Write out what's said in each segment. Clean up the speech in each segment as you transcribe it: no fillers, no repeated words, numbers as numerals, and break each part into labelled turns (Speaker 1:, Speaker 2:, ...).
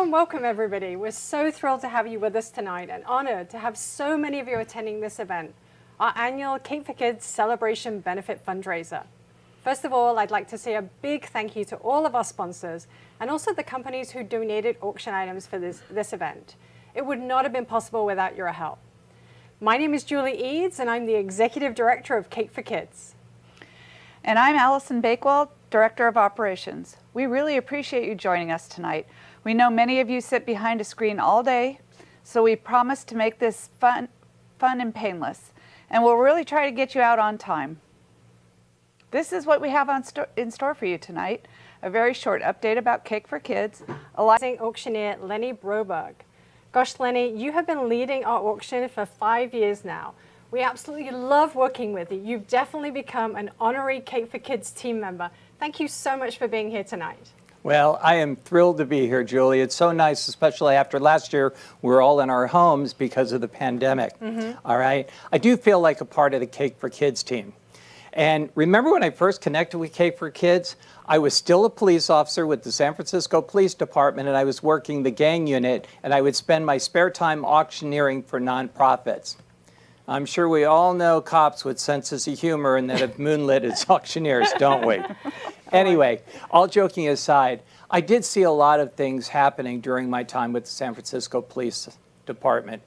Speaker 1: warm welcome, everybody. We're so thrilled to have you with us tonight and honored to have so many of you attending this event, our annual Cake4Kids Celebration Benefit Fundraiser. First of all, I'd like to say a big thank you to all of our sponsors and also the companies who donated auction items for this event. It would not have been possible without your help. My name is Julie Eads, and I'm the Executive Director of Cake4Kids.
Speaker 2: And I'm Allison Bakewell, Director of Operations. We really appreciate you joining us tonight. We know many of you sit behind a screen all day, so we promise to make this fun and painless. And we'll really try to get you out on time. This is what we have in store for you tonight. A very short update about Cake4Kids.
Speaker 1: Auctioneer Lenny Broberg. Gosh, Lenny, you have been leading our auction for 5 years now. We absolutely love working with you. You've definitely become an honorary Cake4Kids team member. Thank you so much for being here tonight.
Speaker 3: Well, I am thrilled to be here, Julie. It's so nice, especially after last year, we were all in our homes because of the pandemic. All right. I do feel like a part of the Cake4Kids team. And remember when I first connected with Cake4Kids? I was still a police officer with the San Francisco Police Department, and I was working the gang unit, and I would spend my spare time auctioneering for nonprofits. I'm sure we all know cops with senses of humor and that have moonlit as auctioneers, don't we? Anyway, all joking aside, I did see a lot of things happening during my time with the San Francisco Police Department.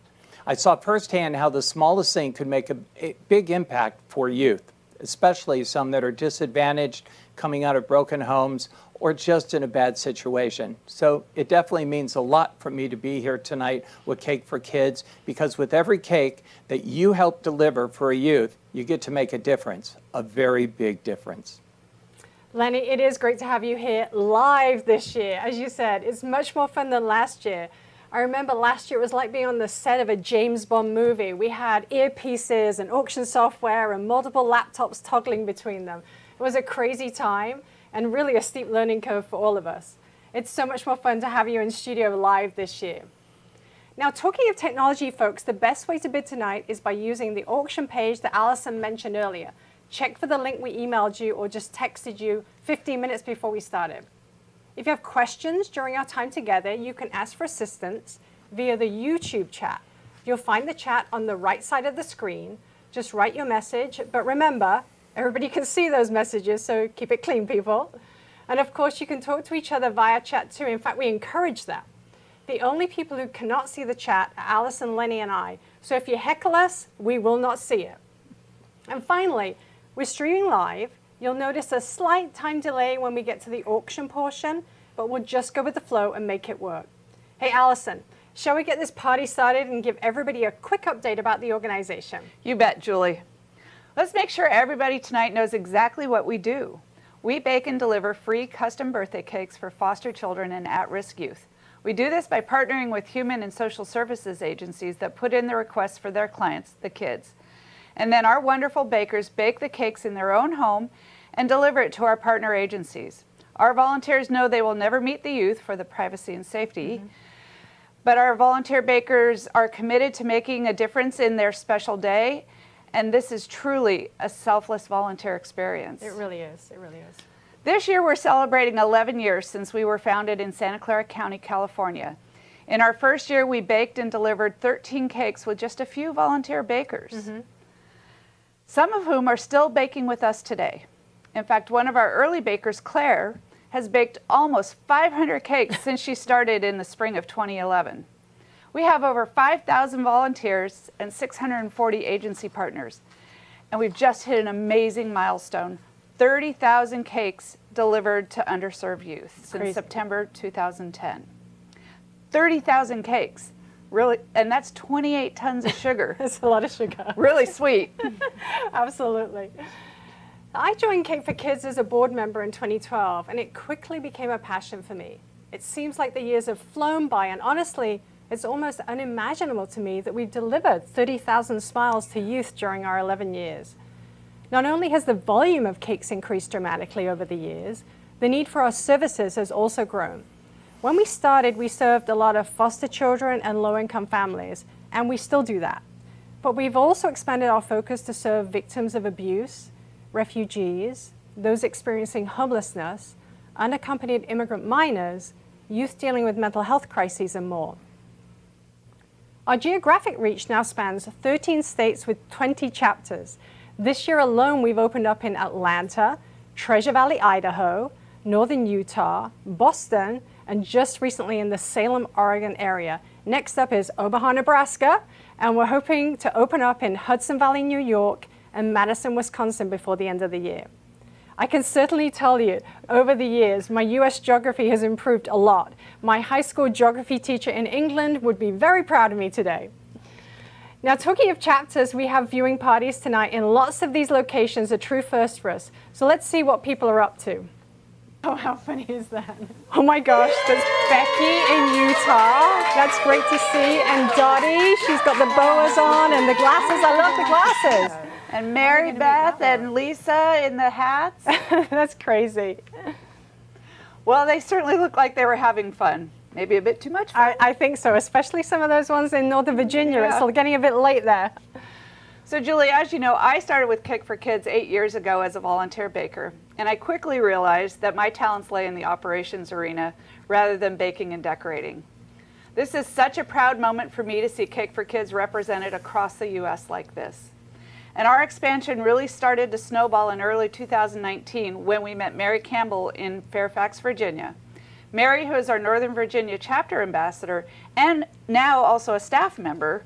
Speaker 3: I saw firsthand how the smallest thing could make a big impact for youth, especially some that are disadvantaged, coming out of broken homes, or just in a bad situation. So it definitely means a lot for me to be here tonight with Cake4Kids, because with every cake that you help deliver for a youth, you get to make a difference, a very big difference.
Speaker 1: Lenny, it is great to have you here live this year. As you said, it's much more fun than last year. I remember last year it was like being on the set of a James Bond movie. We had earpieces and auction software and multiple laptops toggling between them. It was a crazy time and really a steep learning curve for all of us. It's so much more fun to have you in studio live this year. Now, talking of technology, folks, the best way to bid tonight is by using the auction page that Allison mentioned earlier. Check for the link we emailed you or just texted you 15 minutes before we started. If you have questions during our time together, you can ask for assistance via the YouTube chat. You'll find the chat on the right side of the screen. Just write your message, but remember, everybody can see those messages, so keep it clean, people. And of course, you can talk to each other via chat too. In fact, we encourage that. The only people who cannot see the chat are Allison, Lenny, and I. So if you heckle us, we will not see it. And finally, we're streaming live. You'll notice a slight time delay when we get to the auction portion, but we'll just go with the flow and make it work. Hey, Allison, shall we get this party started and give everybody a quick update about the organization?
Speaker 2: You bet, Julie. Let's make sure everybody tonight knows exactly what we do. We bake and deliver free custom birthday cakes for foster children and at-risk youth. We do this by partnering with human and social services agencies that put in the requests for their clients, the kids. And then our wonderful bakers bake the cakes in their own home and deliver it to our partner agencies. Our volunteers know they will never meet the youth for the privacy and safety, but our volunteer bakers are committed to making a difference in their special day. And this is truly a selfless volunteer experience.
Speaker 1: It really is. It really is.
Speaker 2: This year we're celebrating 11 years since we were founded in Santa Clara County, California. In our first year, we baked and delivered 13 cakes with just a few volunteer bakers, some of whom are still baking with us today. In fact, one of our early bakers, Claire, has baked almost 500 cakes since she started in the spring of 2011. We have over 5,000 volunteers and 640 agency partners. And we've just hit an amazing milestone, 30,000 cakes delivered to underserved youth since September 2010. 30,000 cakes, really, and that's 28 tons of sugar.
Speaker 1: That's a lot of sugar.
Speaker 2: Really sweet.
Speaker 1: Absolutely. I joined Cake4Kids as a board member in 2012, and it quickly became a passion for me. It seems like the years have flown by, and honestly, it's almost unimaginable to me that we've delivered 30,000 smiles to youth during our 11 years. Not only has the volume of cakes increased dramatically over the years, the need for our services has also grown. When we started, we served a lot of foster children and low-income families, and we still do that. But we've also expanded our focus to serve victims of abuse, refugees, those experiencing homelessness, unaccompanied immigrant minors, youth dealing with mental health crises, and more. Our geographic reach now spans 13 states with 20 chapters. This year alone, we've opened up in Atlanta, Treasure Valley, Idaho, Northern Utah, Boston, and just recently in the Salem, Oregon area. Next up is Omaha, Nebraska, and we're hoping to open up in Hudson Valley, New York, and Madison, Wisconsin before the end of the year. I can certainly tell you, over the years, my US geography has improved a lot. My high school geography teacher in England would be very proud of me today. Now, talking of chapters, we have viewing parties tonight in lots of these locations, a true first for us. So let's see what people are up to. Oh, how funny is that? Oh my gosh, there's Becky in Utah. That's great to see. And Dottie, she's got the boas on and the glasses. I love the glasses.
Speaker 2: And Mary Beth and Lisa in the hats.
Speaker 1: That's crazy.
Speaker 2: Well, they certainly look like they were having fun. Maybe a bit too much fun.
Speaker 1: I think so, especially some of those ones in Northern Virginia.
Speaker 2: Yeah.
Speaker 1: It's getting a bit late there.
Speaker 2: So Julie, as you know, I started with Cake4Kids 8 years ago as a volunteer baker, and I quickly realized that my talents lay in the operations arena rather than baking and decorating. This is such a proud moment for me to see Cake4Kids represented across the U.S. like this. And our expansion really started to snowball in early 2019 when we met Mary Campbell in Fairfax, Virginia. Mary, who is our Northern Virginia chapter ambassador and now also a staff member,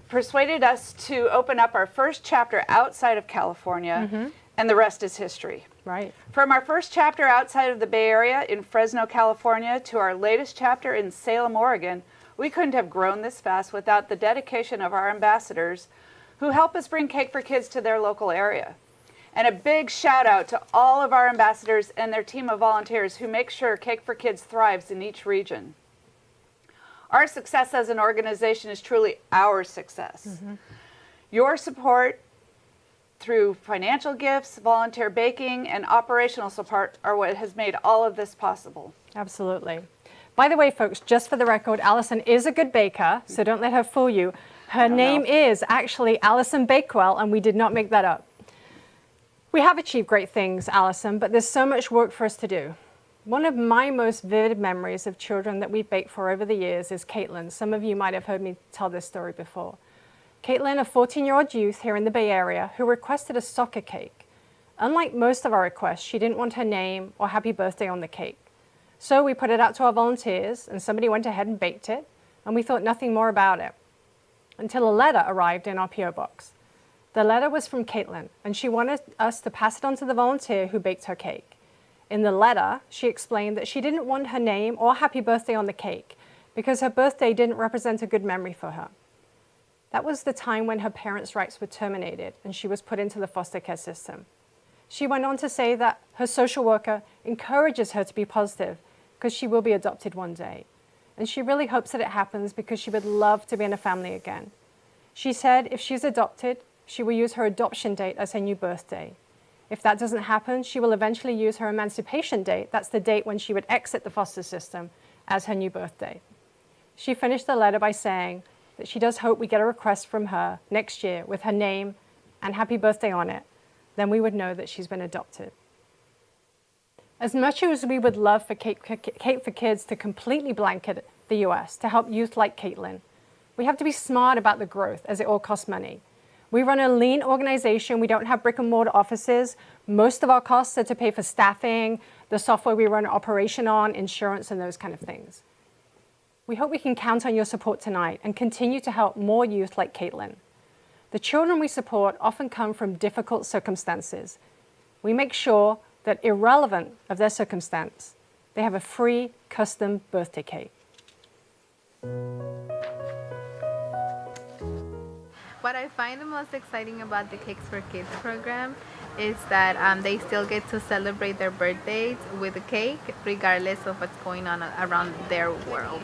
Speaker 2: persuaded us to open up our first chapter outside of California, and the rest is history.
Speaker 1: Right.
Speaker 2: From our first chapter outside of the Bay Area in Fresno, California, to our latest chapter in Salem, Oregon, we couldn't have grown this fast without the dedication of our ambassadors who help us bring Cake4Kids to their local area. And a big shout out to all of our ambassadors and their team of volunteers who make sure Cake4Kids thrives in each region. Our success as an organization is truly our success. Your support through financial gifts, volunteer baking, and operational support are what has made all of this possible.
Speaker 1: Absolutely. By the way, folks, just for the record, Allison is a good baker, so don't let her fool you. Her name is actually Allison Bakewell, and we did not make that up. We have achieved great things, Allison, but there's so much work for us to do. One of my most vivid memories of children that we've baked for over the years is Caitlin. Some of you might have heard me tell this story before. Caitlin, a 14-year-old youth here in the Bay Area who requested a soccer cake. Unlike most of our requests, she didn't want her name or happy birthday on the cake. So we put it out to our volunteers, and somebody went ahead and baked it, and we thought nothing more about it until a letter arrived in our P.O. box. The letter was from Caitlin, and she wanted us to pass it on to the volunteer who baked her cake. In the letter, she explained that she didn't want her name or happy birthday on the cake because her birthday didn't represent a good memory for her. That was the time when her parents' rights were terminated and she was put into the foster care system. She went on to say that her social worker encourages her to be positive because she will be adopted one day. And she really hopes that it happens because she would love to be in a family again. She said if she's adopted, she will use her adoption date as her new birthday. If that doesn't happen, she will eventually use her emancipation date, that's the date when she would exit the foster system, as her new birthday. She finished the letter by saying that she does hope we get a request from her next year with her name and happy birthday on it. Then we would know that she's been adopted. As much as we would love for Cake4Kids to completely blanket the US to help youth like Caitlin, we have to be smart about the growth as it all costs money. We run a lean organization. We don't have brick and mortar offices. Most of our costs are to pay for staffing, the software we run an operation on, insurance, and those kind of things. We hope we can count on your support tonight and continue to help more youth like Caitlin. The children we support often come from difficult circumstances. We make sure that irrelevant of their circumstance, they have a free custom birthday cake.
Speaker 4: What I find the most exciting about the Cakes4Kids program is that they still get to celebrate their birthdays with a cake regardless of what's going on around their world.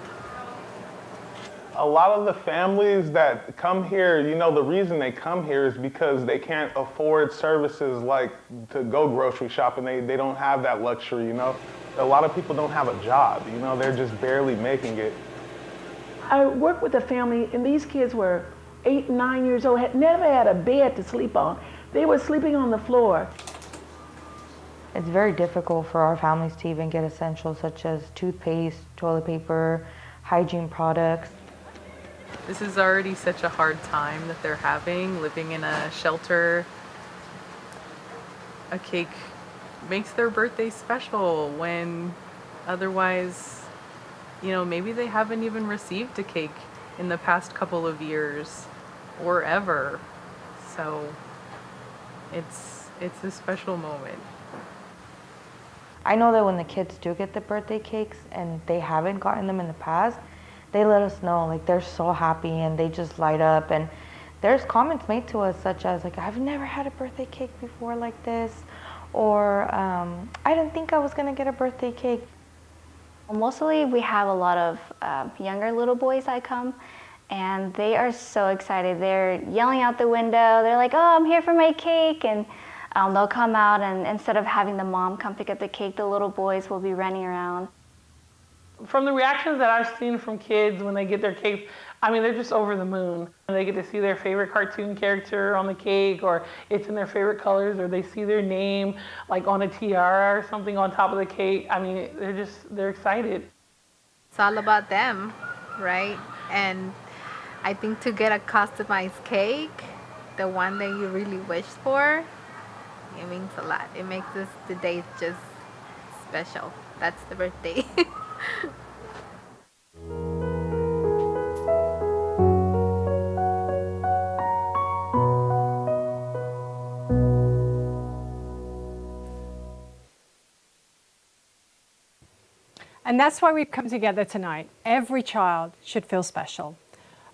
Speaker 5: A lot of the families that come here, you know, the reason they come here is because they can't afford services like to go grocery shopping. They don't have that luxury, you know. A lot of people don't have a job, you know, they're just barely making it.
Speaker 6: I worked with a family, and these kids were 8, 9 years old, had never had a bed to sleep on. They were sleeping on the floor.
Speaker 7: It's very difficult for our families to even get essentials such as toothpaste, toilet paper, hygiene products.
Speaker 8: This is already such a hard time that they're having, living in a shelter. A cake makes their birthday special when otherwise, maybe they haven't even received a cake in the past couple of years or ever. So it's a special moment.
Speaker 7: I know that when the kids do get the birthday cakes and they haven't gotten them in the past, they let us know, like they're so happy and they just light up. And there's comments made to us such as like, I've never had a birthday cake before like this, or I didn't think I was gonna get a birthday cake.
Speaker 9: Mostly we have a lot of younger little boys that come, and they are so excited. They're yelling out the window. They're like, oh, I'm here for my cake. And they'll come out, and instead of having the mom come pick up the cake, the little boys will be running around.
Speaker 10: From the reactions that I've seen from kids when they get their cakes, I mean, they're just over the moon. They get to see their favorite cartoon character on the cake, or it's in their favorite colors, or they see their name like on a tiara or something on top of the cake. I mean, they're excited.
Speaker 4: It's all about them, right? And I think to get a customized cake, the one that you really wish for, it means a lot. It makes the day just special. That's the birthday.
Speaker 1: And that's why we've come together tonight. Every child should feel special.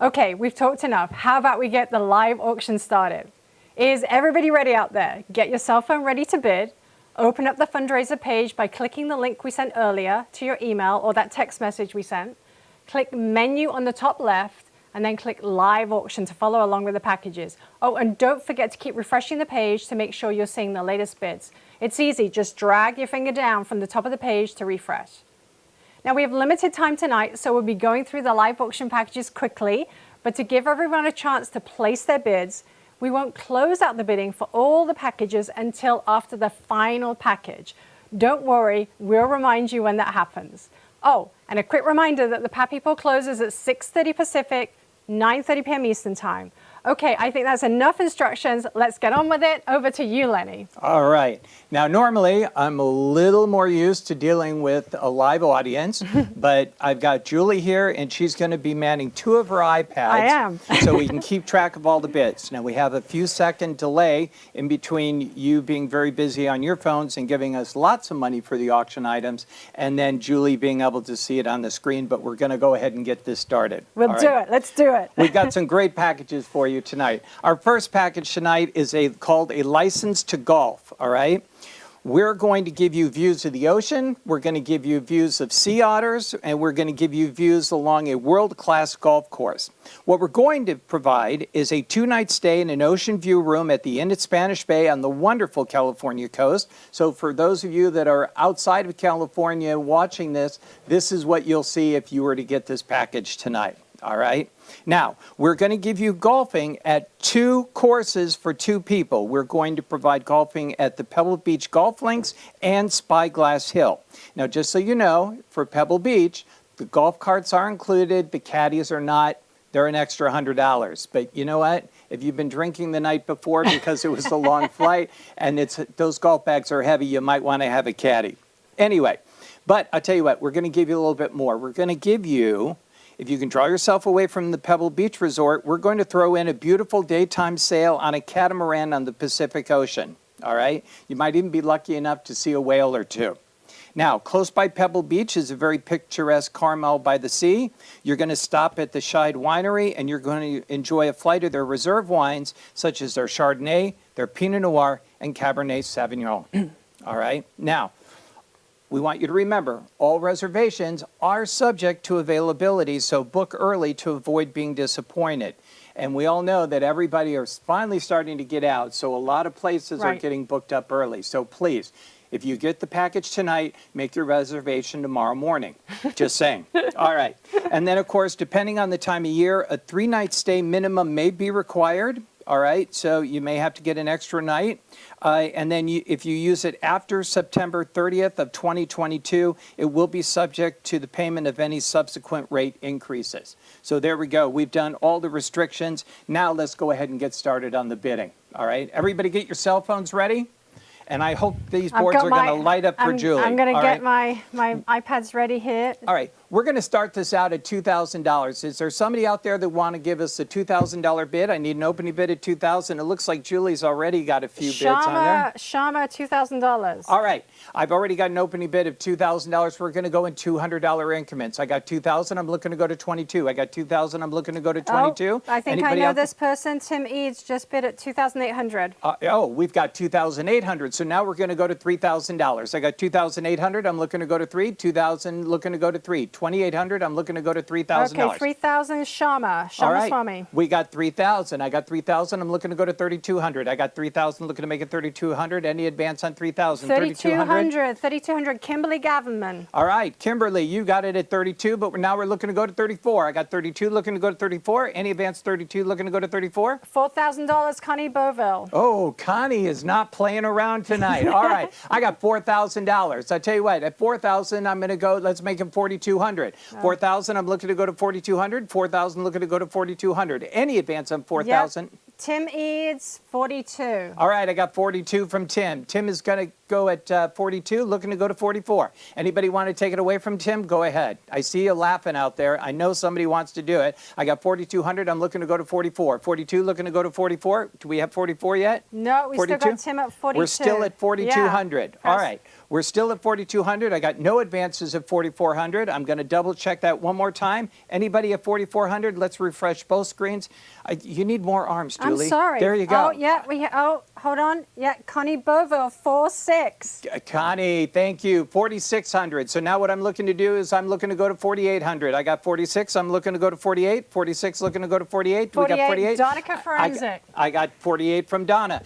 Speaker 1: Okay, we've talked enough. How about we get the live auction started? Is everybody ready out there? Get your cell phone ready to bid. Open up the fundraiser page by clicking the link we sent earlier to your email or that text message we sent. Click menu on the top left and then click live auction to follow along with the packages. Oh, and don't forget to keep refreshing the page to make sure you're seeing the latest bids. It's easy, just drag your finger down from the top of the page to refresh. Now we have limited time tonight, so we'll be going through the live auction packages quickly, but to give everyone a chance to place their bids, we won't close out the bidding for all the packages until after the final package. Don't worry, we'll remind you when that happens. Oh, and a quick reminder that the Pappy Pool closes at 6:30 Pacific, 9:30 p.m. Eastern Time. Okay, I think that's enough instructions. Let's get on with it. Over to you, Lenny.
Speaker 3: All right. Now, normally, I'm a little more used to dealing with a live audience, but I've got Julie here, and she's going to be manning 2 of her iPads.
Speaker 1: I am.
Speaker 3: So we can keep track of all the bids. Now, we have a few second delay in between you being very busy on your phones and giving us lots of money for the auction items, and then Julie being able to see it on the screen, but we're going to go ahead and get this started.
Speaker 1: We'll do it. Let's do it.
Speaker 3: We've got some great packages for you tonight. Our first package tonight is called a license to golf, all right? We're going to give you views of the ocean, we're going to give you views of sea otters, and we're going to give you views along a world-class golf course. What we're going to provide is a 2-night stay in an ocean view room at the Inn at Spanish Bay on the wonderful California coast. So for those of you that are outside of California watching this, this is what you'll see if you were to get this package tonight, all right? Now, we're going to give you golfing at 2 courses for 2 people. We're going to provide golfing at the Pebble Beach Golf Links and Spyglass Hill. Now, just so you know, for Pebble Beach, the golf carts are included, the caddies are not. They're an extra $100. But you know what? If you've been drinking the night before because it was a long flight and those golf bags are heavy, you might want to have a caddy. Anyway, but I'll tell you what, we're going to give you a little bit more. We're going to give you, if you can draw yourself away from the Pebble Beach Resort, we're going to throw in a beautiful daytime sail on a catamaran on the Pacific Ocean, all right? You might even be lucky enough to see a whale or 2. Now, close by Pebble Beach is a very picturesque Carmel by the Sea. You're going to stop at the Scheid Winery, and you're going to enjoy a flight of their reserve wines, such as their Chardonnay, their Pinot Noir, and Cabernet Sauvignon, all right? Now, we want you to remember, all reservations are subject to availability, so book early to avoid being disappointed. And we all know that everybody is finally starting to get out, so a lot of places are getting booked up early. So please, if you get the package tonight, make your reservation tomorrow morning. Just saying. All right. And then, of course, depending on the time of year, a 3-night stay minimum may be required. all right? So you may have to get an extra night. And then if you use it after September 30th of 2022, it will be subject to the payment of any subsequent rate increases. So there we go. We've done all the restrictions. Now let's go ahead and get started on the bidding, all right? Everybody get your cell phones ready. And I hope these boards are going to light up for Julie.
Speaker 1: I'm going to get
Speaker 3: right?
Speaker 1: my iPads ready here.
Speaker 3: All right, we're going to start this out at $2,000. Is there somebody out there that want to give us a $2,000 bid? I need an opening bid at $2,000. It looks like Julie's already got a few bids on there.
Speaker 1: Shama, $2,000.
Speaker 3: All right, I've already got an opening bid of $2,000. We're going to go in $200 increments. I got $2,000. I'm looking to go to 22. I got $2,000. I'm looking to go to 22.
Speaker 1: I think
Speaker 3: Anybody
Speaker 1: I know
Speaker 3: out there?
Speaker 1: this person. Tim Eads just bid at $2,800.
Speaker 3: We've got $2,800. So now we're going to go to $3,000. I got $2,800. I'm looking to go to 3. $2,000. Looking to go to 3. $2,800. I'm looking to go to $3,000.
Speaker 1: Okay, 3,000 Shama.
Speaker 3: All right.
Speaker 1: Swami.
Speaker 3: We got 3,000. I got 3,000. I'm looking to go to 3,200. I got 3,000. Looking to make it 3,200. Any advance on 3,000?
Speaker 1: 3,200. 3,200. Kimberly Gavinman.
Speaker 3: All right, Kimberly, you got it at 32, but now we're looking to go to 34. I got 32. Looking to go to 34. Any advance 32? Looking to go to 34.
Speaker 1: $4,000 Connie Boville.
Speaker 3: Oh, Connie is not playing around tonight. All right, I got $4,000. I tell you what, at 4,000, I'm going to go. Let's make it 4,200. 4,000. I'm looking to go to 4,200. 4,000. Looking to go to 4,200. Any advance on 4,000?
Speaker 1: Yep. Tim Eads, 42.
Speaker 3: All right, I got 42 from Tim. Tim is going to go at 42, looking to go to 44. Anybody want to take it away from Tim? Go ahead. I see you laughing out there. I know somebody wants to do it. I got 4,200. I'm looking to go to 44. 42, looking to go to 44. Do we have 44 yet?
Speaker 1: No, we
Speaker 3: 42?
Speaker 1: still got Tim at 42.
Speaker 3: We're still at 4,200.
Speaker 1: Yeah.
Speaker 3: All right. We're still at 4,200. I got no advances at 4,400. I'm going to double check that one more time. Anybody at 4,400? Let's refresh both screens. You need more arms, Julie.
Speaker 1: I'm sorry.
Speaker 3: There you go.
Speaker 1: Oh, yeah. Hold on. Yeah, Connie Boville, 4,600.
Speaker 3: Connie, thank you. 4,600. So now what I'm looking to do is I'm looking to go to 4,800. I got 46. I'm looking to go to 48. 46 looking to go to 48. We got 48.
Speaker 1: Donica Forensic.
Speaker 3: I got 48 from Donna.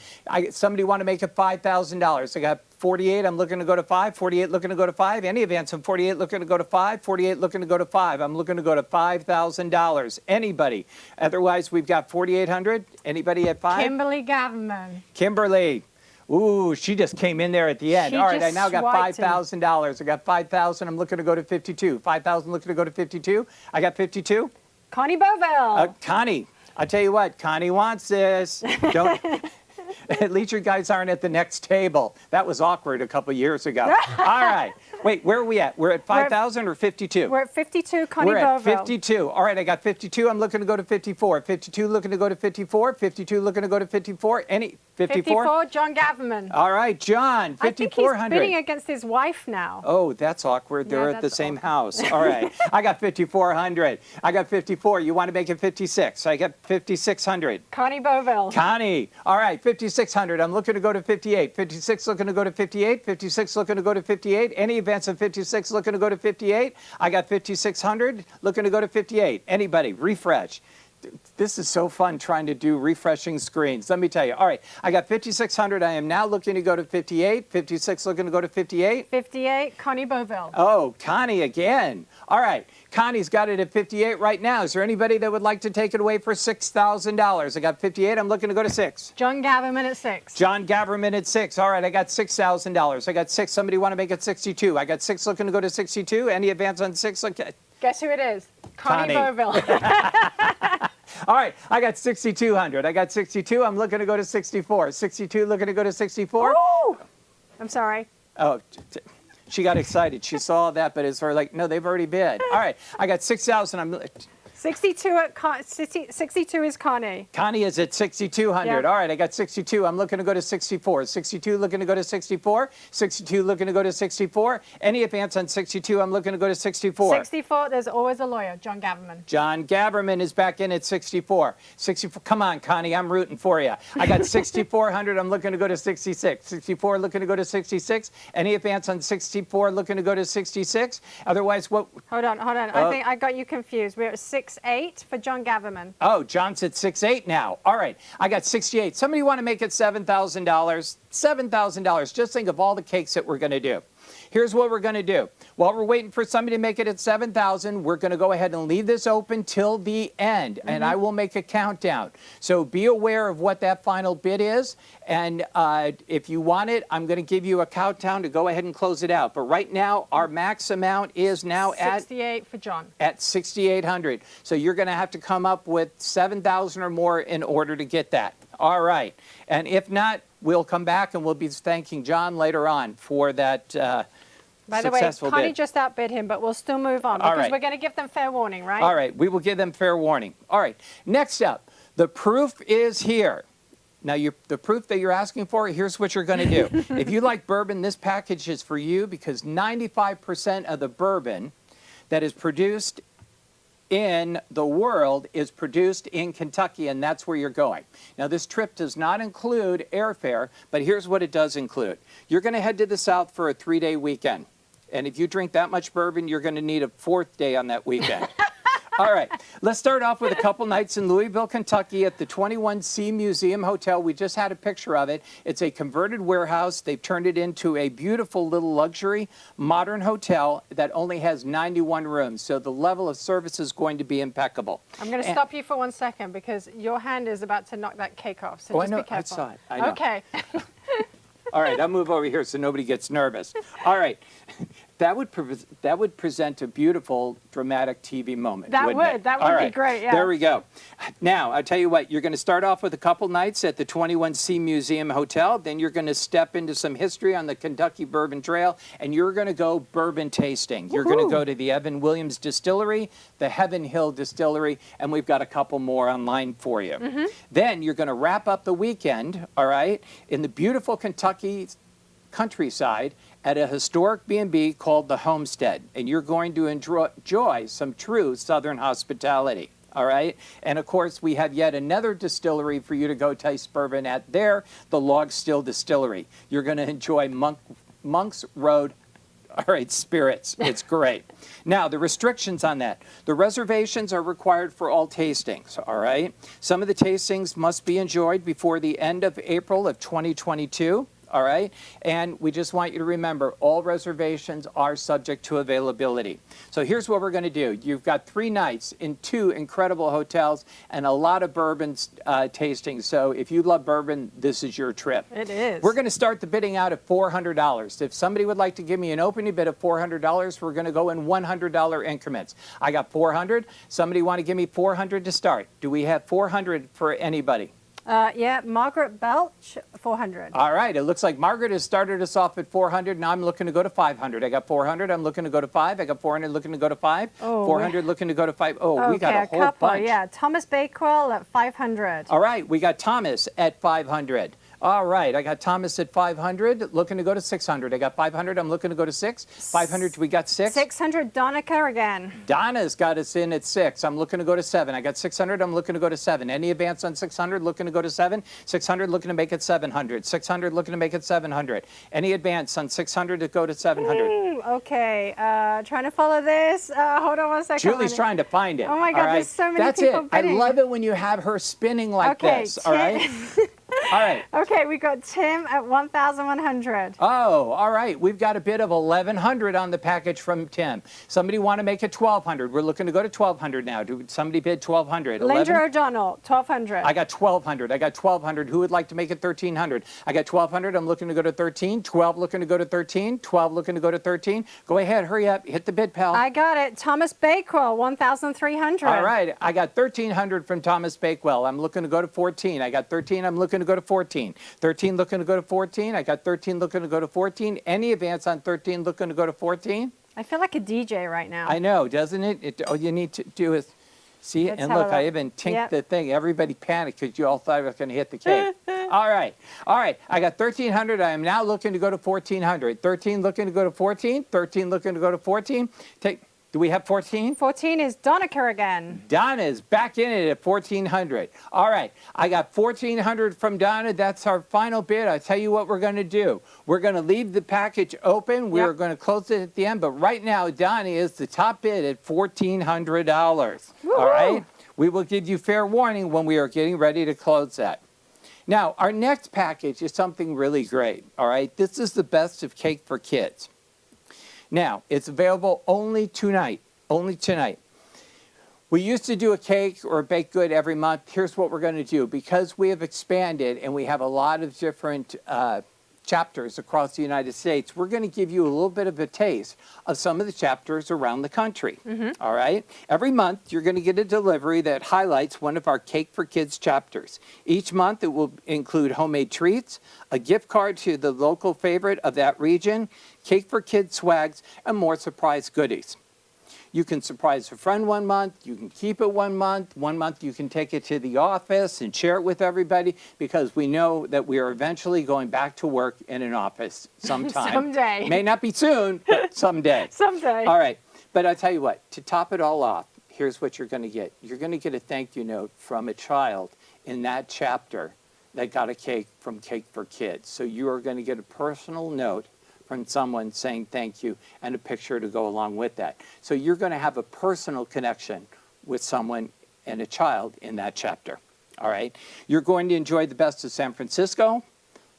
Speaker 3: Somebody want to make it $5,000. I got 48, I'm looking to go to 5. 48, looking to go to 5. Any advance on 48, looking to go to 5. 48, looking to go to 5. I'm looking to go to $5,000. Anybody? Otherwise, we've got 4,800. Anybody at 5?
Speaker 1: Kimberly Gavinman.
Speaker 3: Kimberly. Ooh, she just came in there at the end. All right, I now got $5,000. I got 5,000. I'm looking to go to 52. 5,000, looking to go to 52. I got 52.
Speaker 1: Connie Boville.
Speaker 3: Connie, I'll tell you what, Connie wants this. Don't. At least you guys aren't at the next table. That was awkward a couple years ago. All right. Wait, where are we at? We're at 5,000 or 52?
Speaker 1: We're at 52, Connie
Speaker 3: Boville. We're at 52. All right, I got 52. I'm looking to go to 54. 52, looking to go to 54. 52, looking to go to 54. Any 54?
Speaker 1: 54, John Gavinman.
Speaker 3: All right, John, 5,400.
Speaker 1: I think he's bidding against his wife now.
Speaker 3: Oh, that's awkward. They're at the same house. All right. I got 5,400. I got 54. You want to make it 56. I got 5,600.
Speaker 1: Connie Boville.
Speaker 3: Connie. All right, 5,600. I'm looking to go to 58. 56 looking to go to 58. 56 looking to go to 58. Any advance of 56 looking to go to 58. I got 5,600 looking to go to 58. Anybody? Refresh. This is so fun trying to do refreshing screens. Let me tell you. All right, I got 5,600. I am now looking to go to 58. 56 looking to go to 58.
Speaker 1: 58, Connie Boville.
Speaker 3: Oh, Connie again. All right, Connie's got it at 58 right now. Is there anybody that would like to take it away for $6,000? I got 58. I'm looking to go to 6.
Speaker 1: John Gavinman at 6.
Speaker 3: John Gavinman at 6. All right, I got $6,000. I got 6. Somebody want to make it 62? I got 6 looking to go to 62. Any advance on 6?
Speaker 1: Guess who it is? Connie Boville.
Speaker 3: All right, I got 6,200. I got 62. I'm looking to go to 64. 62, looking to go to 64.
Speaker 1: Ooh! I'm sorry.
Speaker 3: Oh, she got excited. She saw that, but it's sort of like, no, they've already bid. All right, I got 6,000. I'm
Speaker 1: 62 is Connie.
Speaker 3: Connie is at 6,200.
Speaker 1: Yeah.
Speaker 3: All right, I got 62. I'm looking to go to 64. 62 looking to go to 64. 62 looking to go to 64. Any advance on 62? I'm looking to go to 64.
Speaker 1: 64, there's always a lawyer, John Gavinman.
Speaker 3: John Gavinman is back in at 64. 64. Come on, Connie, I'm rooting for you. I got 6,400. I'm looking to go to 66. 64 looking to go to 66. Any advance on 64 looking to go to 66? Otherwise, what?
Speaker 1: Hold on. I think I got you confused. We're at 6'8" for John Gavinman.
Speaker 3: Oh, John's at 6'8" now. All right, I got 68. Somebody want to make it $7,000? $7,000. Just think of all the cakes that we're going to do. Here's what we're going to do. While we're waiting for somebody to make it at 7,000, we're going to go ahead and leave this open till the end, and I will make a countdown. So be aware of what that final bid is, and if you want it, I'm going to give you a countdown to go ahead and close it out. But right now, our max amount is now
Speaker 1: 68 for John.
Speaker 3: at 6,800. So you're going to have to come up with 7,000 or more in order to get that. All right. And if not, we'll come back and we'll be thanking John later on for that
Speaker 1: By the way,
Speaker 3: successful
Speaker 1: Connie
Speaker 3: bid.
Speaker 1: just outbid him, but we'll still move on
Speaker 3: All
Speaker 1: because
Speaker 3: right.
Speaker 1: we're going to give them fair warning, right?
Speaker 3: All right. We will give them fair warning. All right. Next up, the proof is here. Now, the proof that you're asking for, here's what you're going to do. If you like bourbon, this package is for you because 95% of the bourbon that is produced in the world is produced in Kentucky, and that's where you're going. Now, this trip does not include airfare, but here's what it does include. You're going to head to the South for a 3-day weekend. And if you drink that much bourbon, you're going to need a 4th day on that weekend. All right, let's start off with a couple nights in Louisville, Kentucky at the 21C Museum Hotel. We just had a picture of it. It's a converted warehouse. They've turned it into a beautiful little luxury modern hotel that only has 91 rooms. So the level of service is going to be impeccable.
Speaker 1: I'm going to stop you for 1 second because your hand is about to knock that cake off. So
Speaker 3: Oh,
Speaker 1: just
Speaker 3: I know.
Speaker 1: be careful.
Speaker 3: I saw it. I know.
Speaker 1: Okay.
Speaker 3: All right, I'll move over here so nobody gets nervous. All right. That would present a beautiful, dramatic TV moment.
Speaker 1: That
Speaker 3: wouldn't
Speaker 1: would.
Speaker 3: it?
Speaker 1: That would
Speaker 3: All
Speaker 1: be
Speaker 3: right,
Speaker 1: great, yeah.
Speaker 3: There we go. Now, I'll tell you what, you're going to start off with a couple nights at the 21C Museum Hotel. Then you're going to step into some history on the Kentucky Bourbon Trail, and you're going to go bourbon tasting. You're going to go to the Evan Williams Distillery, the Heaven Hill Distillery, and we've got a couple more online for you. Then you're going to wrap up the weekend, all right, in the beautiful Kentucky countryside at a historic B&B called the Homestead, and you're going to enjoy some true Southern hospitality. All right, and of course we have yet another distillery for you to go taste bourbon at there, the Log Still Distillery. You're going to enjoy Monk's Road. All right, spirits. It's great. Now, the restrictions on that. The reservations are required for all tastings, all right? Some of the tastings must be enjoyed before the end of April of 2022. All right? And we just want you to remember, all reservations are subject to availability. So here's what we're going to do. You've got 3 nights in 2 incredible hotels and a lot of bourbon tastings. So if you love bourbon, this is your trip.
Speaker 1: It is.
Speaker 3: We're going to start the bidding out at $400. If somebody would like to give me an opening bid of $400, we're going to go in $100 increments. I got $400. Somebody want to give me $400 to start? Do we have $400 for anybody?
Speaker 1: Yeah, Margaret Belch, 400.
Speaker 3: All right. It looks like Margaret has started us off at 400. Now I'm looking to go to 500. I got 400. I'm looking to go to 5. I got 400 looking to go to 5.
Speaker 1: Oh,
Speaker 3: 400 looking to go to 5. Oh,
Speaker 1: okay,
Speaker 3: we got a whole
Speaker 1: couple,
Speaker 3: bunch.
Speaker 1: Yeah, Thomas Bakewell at 500.
Speaker 3: All right. We got Thomas at 500. All right. I got Thomas at 500, looking to go to 600. I got 500. I'm looking to go to 6. 500. We got 6.
Speaker 1: 600, Donica again.
Speaker 3: Donna's got us in at 6. I'm looking to go to 7. I got 600. I'm looking to go to 7. Any advance on 600? Looking to go to 7. 600. Looking to make it 700. 600. Looking to make it 700. Any advance on 600 to go to 700?
Speaker 1: Okay. Trying to follow this. Hold on 1 second.
Speaker 3: Julie's trying to find it.
Speaker 1: Oh my God,
Speaker 3: all right?
Speaker 1: there's so many
Speaker 3: That's
Speaker 1: people
Speaker 3: it.
Speaker 1: bidding.
Speaker 3: I love it when you have her spinning like
Speaker 1: Okay,
Speaker 3: this. All right. All right.
Speaker 1: Okay, we got Tim at 1,100.
Speaker 3: Oh, all right. We've got a bid of 1,100 on the package from Tim. Somebody want to make it 1,200? We're looking to go to 1,200 now. Do somebody bid 1,200?
Speaker 1: Linda O'Donnell, 1,200.
Speaker 3: I got 1,200. I got 1,200. Who would like to make it 1,300? I got 1,200. I'm looking to go to 13. 12 looking to go to 13. 12 looking to go to 13. Go ahead. Hurry up. Hit the bid, pal.
Speaker 1: I got it. Thomas Bakewell, 1,300.
Speaker 3: All right. I got 1,300 from Thomas Bakewell. I'm looking to go to 14. I got 13. I'm looking to go to 14. 13 looking to go to 14. I got 13 looking to go to 14. Any advance on 13 looking to go to 14?
Speaker 1: I feel like a DJ right now.
Speaker 3: I know, doesn't it? All you need to do is see it.
Speaker 1: Let's
Speaker 3: And
Speaker 1: have a
Speaker 3: look, I
Speaker 1: look.
Speaker 3: even tinked
Speaker 1: Yep.
Speaker 3: the thing. Everybody panicked because you all thought I was going to hit the cake. All right. All right. I got 1,300. I am now looking to go to 1,400. 13 looking to go to 14. 13 looking to go to 14. Do we have 14?
Speaker 1: 14 is Donica again.
Speaker 3: Donna is back in it at 1,400. All right, I got 1,400 from Donna. That's our final bid. I'll tell you what we're going to do. We're going to leave the package open. We're going to close it at the end. But right now, Donna is the top bid at $1,400. All right? We will give you fair warning when we are getting ready to close that. Now, our next package is something really great. All right? This is the best of Cake4Kids. Now, it's available only tonight. Only tonight. We used to do a cake or a baked good every month. Here's what we're going to do. Because we have expanded and we have a lot of different chapters across the United States, we're going to give you a little bit of a taste of some of the chapters around the country. All right? Every month, you're going to get a delivery that highlights one of our Cake4Kids chapters. Each month, it will include homemade treats, a gift card to the local favorite of that region, Cake4Kids swags, and more surprise goodies. You can surprise a friend one month, you can keep it one month you can take it to the office and share it with everybody, because we know that we are eventually going back to work in an office sometime.
Speaker 1: Someday.
Speaker 3: May not be soon, but someday.
Speaker 1: Someday.
Speaker 3: All right, but I'll tell you what, to top it all off, here's what you're going to get. You're going to get a thank you note from a child in that chapter that got a cake from Cake4Kids. So you are going to get a personal note from someone saying thank you and a picture to go along with that. So you're going to have a personal connection with someone and a child in that chapter. All right. You're going to enjoy the best of San Francisco,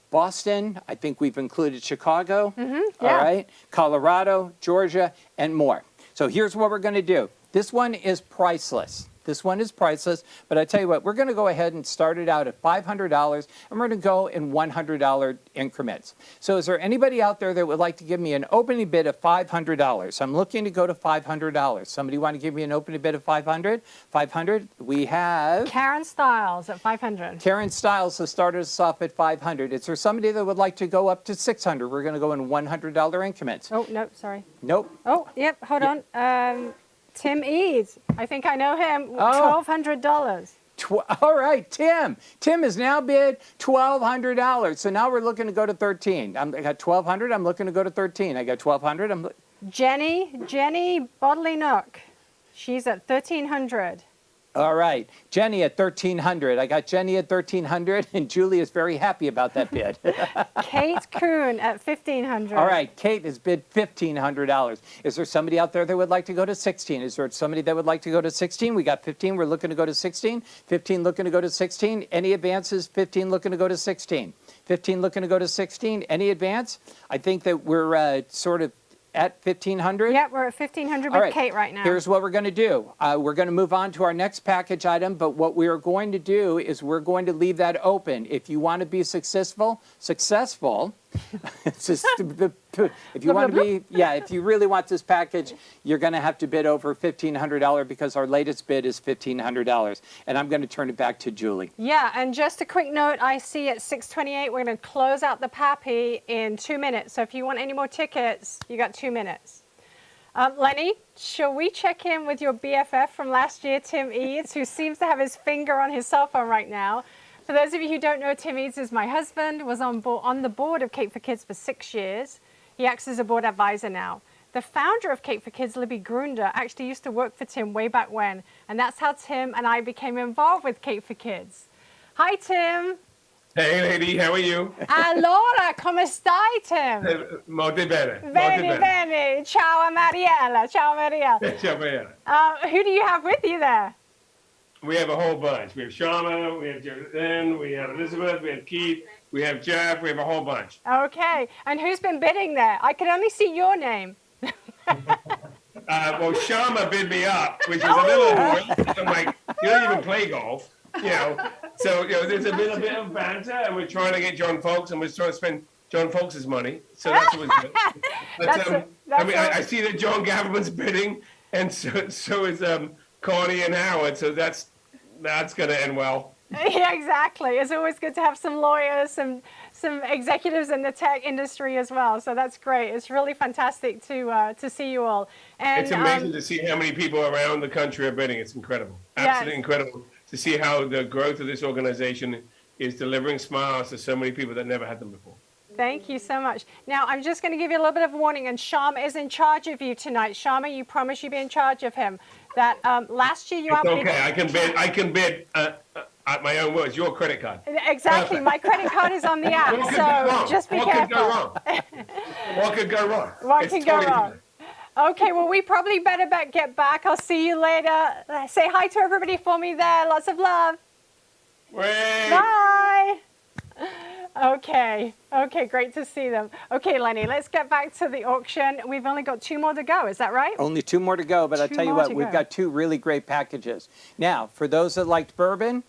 Speaker 3: Boston. I think we've included Chicago.
Speaker 1: Yeah.
Speaker 3: All right. Colorado, Georgia, and more. So here's what we're going to do. This one is priceless. This one is priceless, but I tell you what, we're going to go ahead and start it out at $500, and we're going to go in $100 increments. So is there anybody out there that would like to give me an opening bid of $500? I'm looking to go to $500. Somebody want to give me an opening bid of $500? $500? We have
Speaker 1: Karen Stiles at 500.
Speaker 3: Karen Stiles has started us off at $500. Is there somebody that would like to go up to $600? We're going to go in $100 increments.
Speaker 1: Oh, no, sorry.
Speaker 3: Nope.
Speaker 1: Oh, yep, hold on. Tim Eads. I think I know him.
Speaker 3: Oh.
Speaker 1: $1,200.
Speaker 3: All right, Tim. Tim has now bid $1,200. So now we're looking to go to 13. I got 1,200. I'm looking to go to 13. I got 1,200.
Speaker 1: Jenny Bodley Nook. She's at 1,300.
Speaker 3: All right, Jenny at 1,300. I got Jenny at 1,300, and Julie is very happy about that bid.
Speaker 1: Kate Kuhn at 1,500.
Speaker 3: All right, Kate has bid $1,500. Is there somebody out there that would like to go to 16? Is there somebody that would like to go to 16? We got 15. We're looking to go to 16. 15 looking to go to 16. Any advances? 15 looking to go to 16. 15 looking to go to 16. Any advance? I think that we're sort of at 1,500?
Speaker 1: Yeah, we're at 1,500 with Kate right now.
Speaker 3: Here's what we're going to do. We're going to move on to our next package item, but what we are going to do is we're going to leave that open. If you want to be successful, it's just, if you want to be, if you really want this package, you're going to have to bid over $1,500 because our latest bid is $1,500. And I'm going to turn it back to Julie.
Speaker 1: Yeah, and just a quick note, I see at 6:28 we're going to close out the Pappy in 2 minutes. So if you want any more tickets, you got 2 minutes. Lenny, shall we check in with your BFF from last year, Tim Eads, who seems to have his finger on his cell phone right now? For those of you who don't know, Tim Eads is my husband, was on the board of Cake4Kids for 6 years. He acts as a board advisor now. The founder of Cake4Kids, Libby Grunder, actually used to work for Tim way back when, and that's how Tim and I became involved with Cake4Kids. Hi, Tim.
Speaker 11: Hey, lady, how are you?
Speaker 1: Allora, come stai, Tim?
Speaker 11: Molto bene.
Speaker 1: Bene, bene. Ciao, Mariella. Ciao, Mariella.
Speaker 11: Ciao, Mariella.
Speaker 1: Who do you have with you there?
Speaker 11: We have a whole bunch. We have Shama, we have Jen, we have Elizabeth, we have Keith, we have Jeff, we have a whole bunch.
Speaker 1: Okay. And who's been bidding there? I can only see your name.
Speaker 11: Well, Shama bid me up, which is a little annoying. I'm like, you don't even play golf, you know. So, you know, there's a bit of banter, and we're trying to get John Folks, and we're trying to spend John Folks' money. So that's always good. But, I see that John Gavelman's bidding, and so is Connie and Howard, so that's going to end well.
Speaker 1: Yeah, exactly. It's always good to have some lawyers, some executives in the tech industry as well. So that's great. It's really fantastic to see you all. And
Speaker 11: it's amazing to see how many people around the country are bidding. It's incredible. Absolutely incredible to see how the growth of this organization is delivering smiles to so many people that never had them before.
Speaker 1: Thank you so much. Now, I'm just going to give you a little bit of a warning, and Shama is in charge of you tonight. Shama, you promise you'll be in charge of him. That last year you
Speaker 11: it's okay. I can bid at my own words. Your credit card.
Speaker 1: Exactly. My credit card is on the app, so just be careful.
Speaker 11: What could go wrong?
Speaker 1: What could go wrong? Okay, well, we probably better get back. I'll see you later. Say hi to everybody for me there. Lots of love.
Speaker 11: Wait.
Speaker 1: Bye. Okay. Okay. Okay, great to see them. Okay, Lenny, let's get back to the auction. We've only got 2 more to go. Is that right?
Speaker 3: Only 2 more to go, but I'll tell you
Speaker 1: more
Speaker 3: what,
Speaker 1: to
Speaker 3: we've
Speaker 1: go.
Speaker 3: got 2 really great packages. Now, for those that liked bourbon,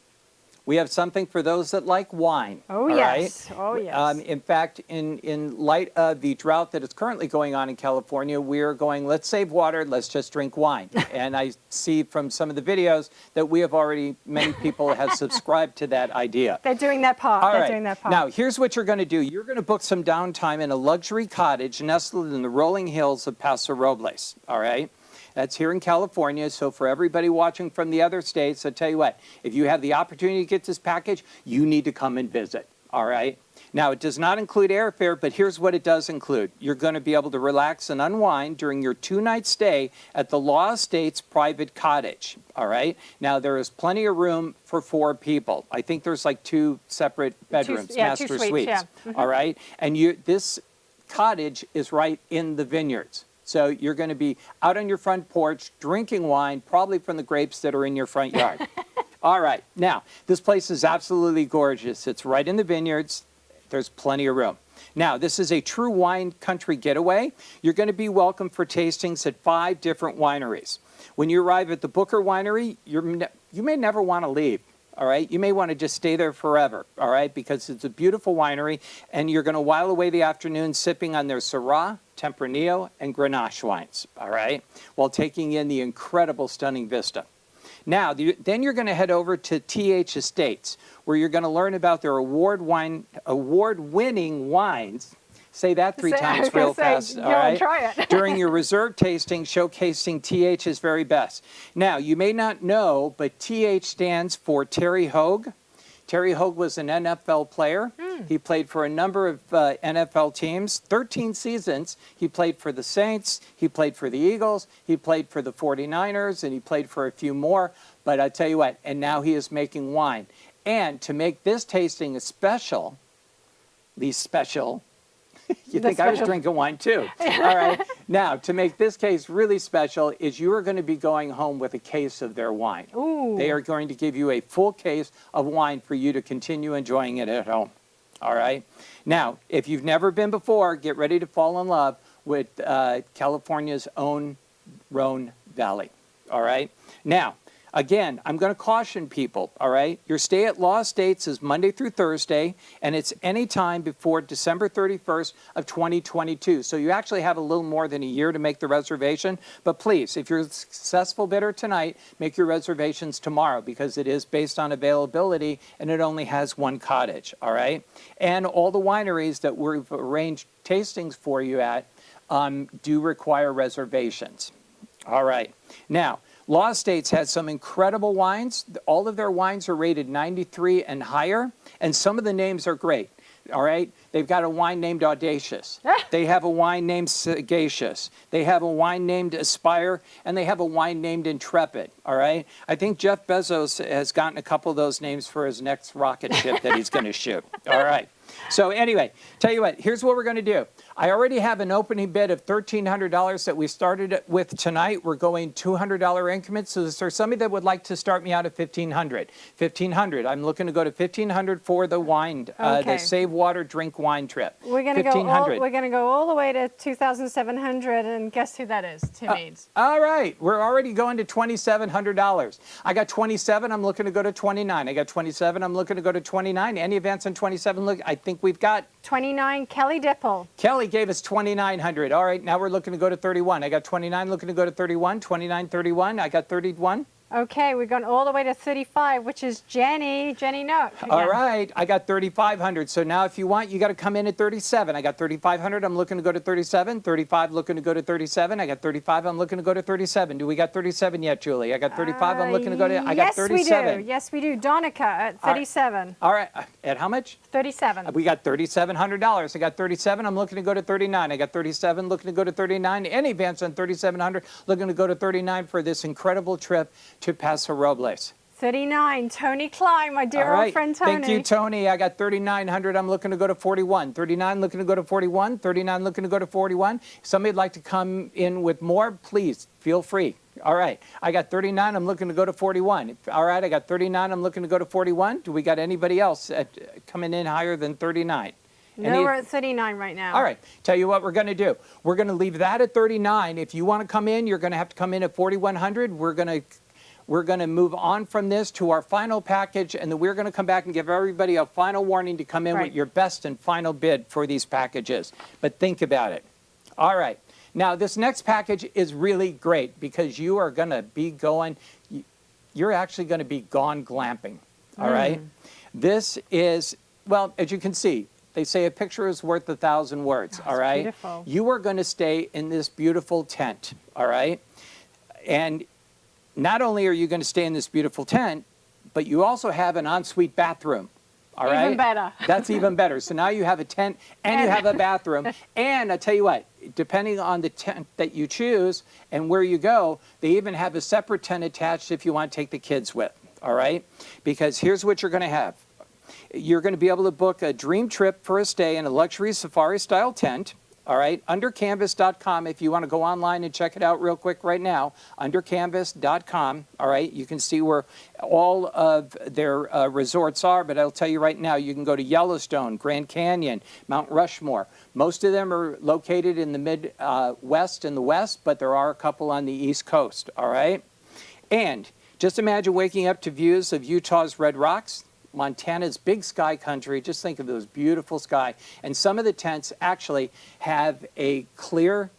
Speaker 3: we have something for those that like wine.
Speaker 1: Oh,
Speaker 3: all
Speaker 1: yes.
Speaker 3: right?
Speaker 1: Oh, yes.
Speaker 3: In fact, in light of the drought that is currently going on in California, we're going, let's save water, let's just drink wine. And I see from some of the videos that we have already, many people have subscribed to that idea.
Speaker 1: They're doing their part.
Speaker 3: All
Speaker 1: They're
Speaker 3: right.
Speaker 1: doing their part.
Speaker 3: Now, here's what you're going to do. You're going to book some downtime in a luxury cottage nestled in the rolling hills of Paso Robles. All right? That's here in California. So for everybody watching from the other states, I'll tell you what, if you have the opportunity to get this package, you need to come and visit. All right? Now, it does not include airfare, but here's what it does include. You're going to be able to relax and unwind during your 2-night stay at the Law Estates private cottage. All right? Now, there is plenty of room for 4 people. I think there's like 2 separate bedrooms, master
Speaker 1: 2
Speaker 3: suites.
Speaker 1: Yeah.
Speaker 3: All right? And this cottage is right in the vineyards. So you're going to be out on your front porch drinking wine, probably from the grapes that are in your front yard. All right. Now, this place is absolutely gorgeous. It's right in the vineyards. There's plenty of room. Now, this is a true wine country getaway. You're going to be welcome for tastings at 5 different wineries. When you arrive at the Booker Winery, you may never want to leave. All right, you may want to just stay there forever, all right, because it's a beautiful winery, and you're going to while away the afternoon sipping on their Syrah, Tempranillo, and Grenache wines, all right, while taking in the incredible, stunning vista. Now, then you're going to head over to TH Estates, where you're going to learn about their award-winning wines. Say that 3 times real fast, all right?
Speaker 1: Try it.
Speaker 3: During your reserve tasting, showcasing TH's very best. Now, you may not know, but TH stands for Terry Hogue. Terry Hogue was an NFL player. He played for a number of NFL teams, 13 seasons. He played for the Saints, he played for the Eagles, he played for the 49ers, and he played for a few more. But I tell you what, and now he is making wine. And to make this tasting special, you think I was drinking wine too. All right. Now, to make this case really special is you are going to be going home with a case of their wine.
Speaker 1: Ooh.
Speaker 3: They are going to give you a full case of wine for you to continue enjoying it at home. All right. Now, if you've never been before, get ready to fall in love with California's own Rhone Valley. All right. Now, again, I'm going to caution people, all right? Your stay at Law Estates is Monday through Thursday, and it's any time before December 31st of 2022. So you actually have a little more than a year to make the reservation. But please, if you're a successful bidder tonight, make your reservations tomorrow because it is based on availability, and it only has 1 cottage, all right? And all the wineries that we've arranged tastings for you at do require reservations. All right. Now, Law Estates has some incredible wines. All of their wines are rated 93 and higher, and some of the names are great. All right? They've got a wine named Audacious. They have a wine named Sagacious. They have a wine named Aspire, and they have a wine named Intrepid. All right? I think Jeff Bezos has gotten a couple of those names for his next rocket ship that he's going to shoot. All right. So anyway, tell you what, here's what we're going to do. I already have an opening bid of $1,300 that we started with tonight. We're going $200 increments. So is there somebody that would like to start me out at $1,500? $1,500. I'm looking to go to $1,500 for the wine, the Save Water Drink Wine trip.
Speaker 1: We're going to go all the way to 2,700, and guess who that is? Tim Eads.
Speaker 3: All right, we're already going to $2,700. I got 27. I'm looking to go to 29. I got 27. I'm looking to go to 29. Any advance on 27? Look, I think we've got
Speaker 1: 29. Kelly Dipple.
Speaker 3: Kelly gave us 2,900. All right, now we're looking to go to 31. I got 29, looking to go to 31. 29, 31. I got 31.
Speaker 1: Okay, we've gone all the way to 35, which is Jenny Nook.
Speaker 3: All right, I got 3,500. So now if you want, you got to come in at 37. I got 3,500. I'm looking to go to 37. 35, looking to go to 37. I got 35. I'm looking to go to 37. Do we got 37 yet, Julie? I got 35. I'm looking to go to. I got 37.
Speaker 1: Yes, we do. Donica at 37.
Speaker 3: All right, at how much?
Speaker 1: 37.
Speaker 3: We got $3,700. I got 37. I'm looking to go to 39. I got 37. Looking to go to 39. Any advance on 3,700. Looking to go to 39 for this incredible trip to Paso Robles.
Speaker 1: 39, Tony Klein, my dear old friend Tony.
Speaker 3: Thank you, Tony. I got 3,900. I'm looking to go to 41. 39, looking to go to 41. 39, looking to go to 41. If somebody'd like to come in with more, please feel free. All right. I got 39. I'm looking to go to 41. All right. I got 39. I'm looking to go to 41. Do we got anybody else coming in higher than 39?
Speaker 1: No, we're at 39 right now.
Speaker 3: All right. Tell you what we're going to do. We're going to leave that at 39. If you want to come in, you're going to have to come in at 4,100. We're going to move on from this to our final package, and then we're going to come back and give everybody a final warning to come in with your best and final bid for these packages. But think about it. All right. Now, this next package is really great because you are going to be going, you're actually going to be gone glamping. All right. This is, well, as you can see, they say a picture is worth 1,000 words. All right.
Speaker 1: Beautiful.
Speaker 3: You are going to stay in this beautiful tent. All right. And not only are you going to stay in this beautiful tent, but you also have an ensuite bathroom. All right?
Speaker 1: Even better.
Speaker 3: That's even better. So now you have a tent and you have a bathroom. And I tell you what, depending on the tent that you choose and where you go, they even have a separate tent attached if you want to take the kids with. All right? Because here's what you're going to have. You're going to be able to book a dream trip for a stay in a luxury safari-style tent. All right, undercanvas.com, if you want to go online and check it out real quick right now, undercanvas.com, all right, you can see where all of their resorts are, but I'll tell you right now, you can go to Yellowstone, Grand Canyon, Mount Rushmore. Most of them are located in the Midwest and the West, but there are a couple on the East Coast, all right? And just imagine waking up to views of Utah's Red Rocks, Montana's big sky country. Just think of those beautiful sky. And some of the tents actually have a clear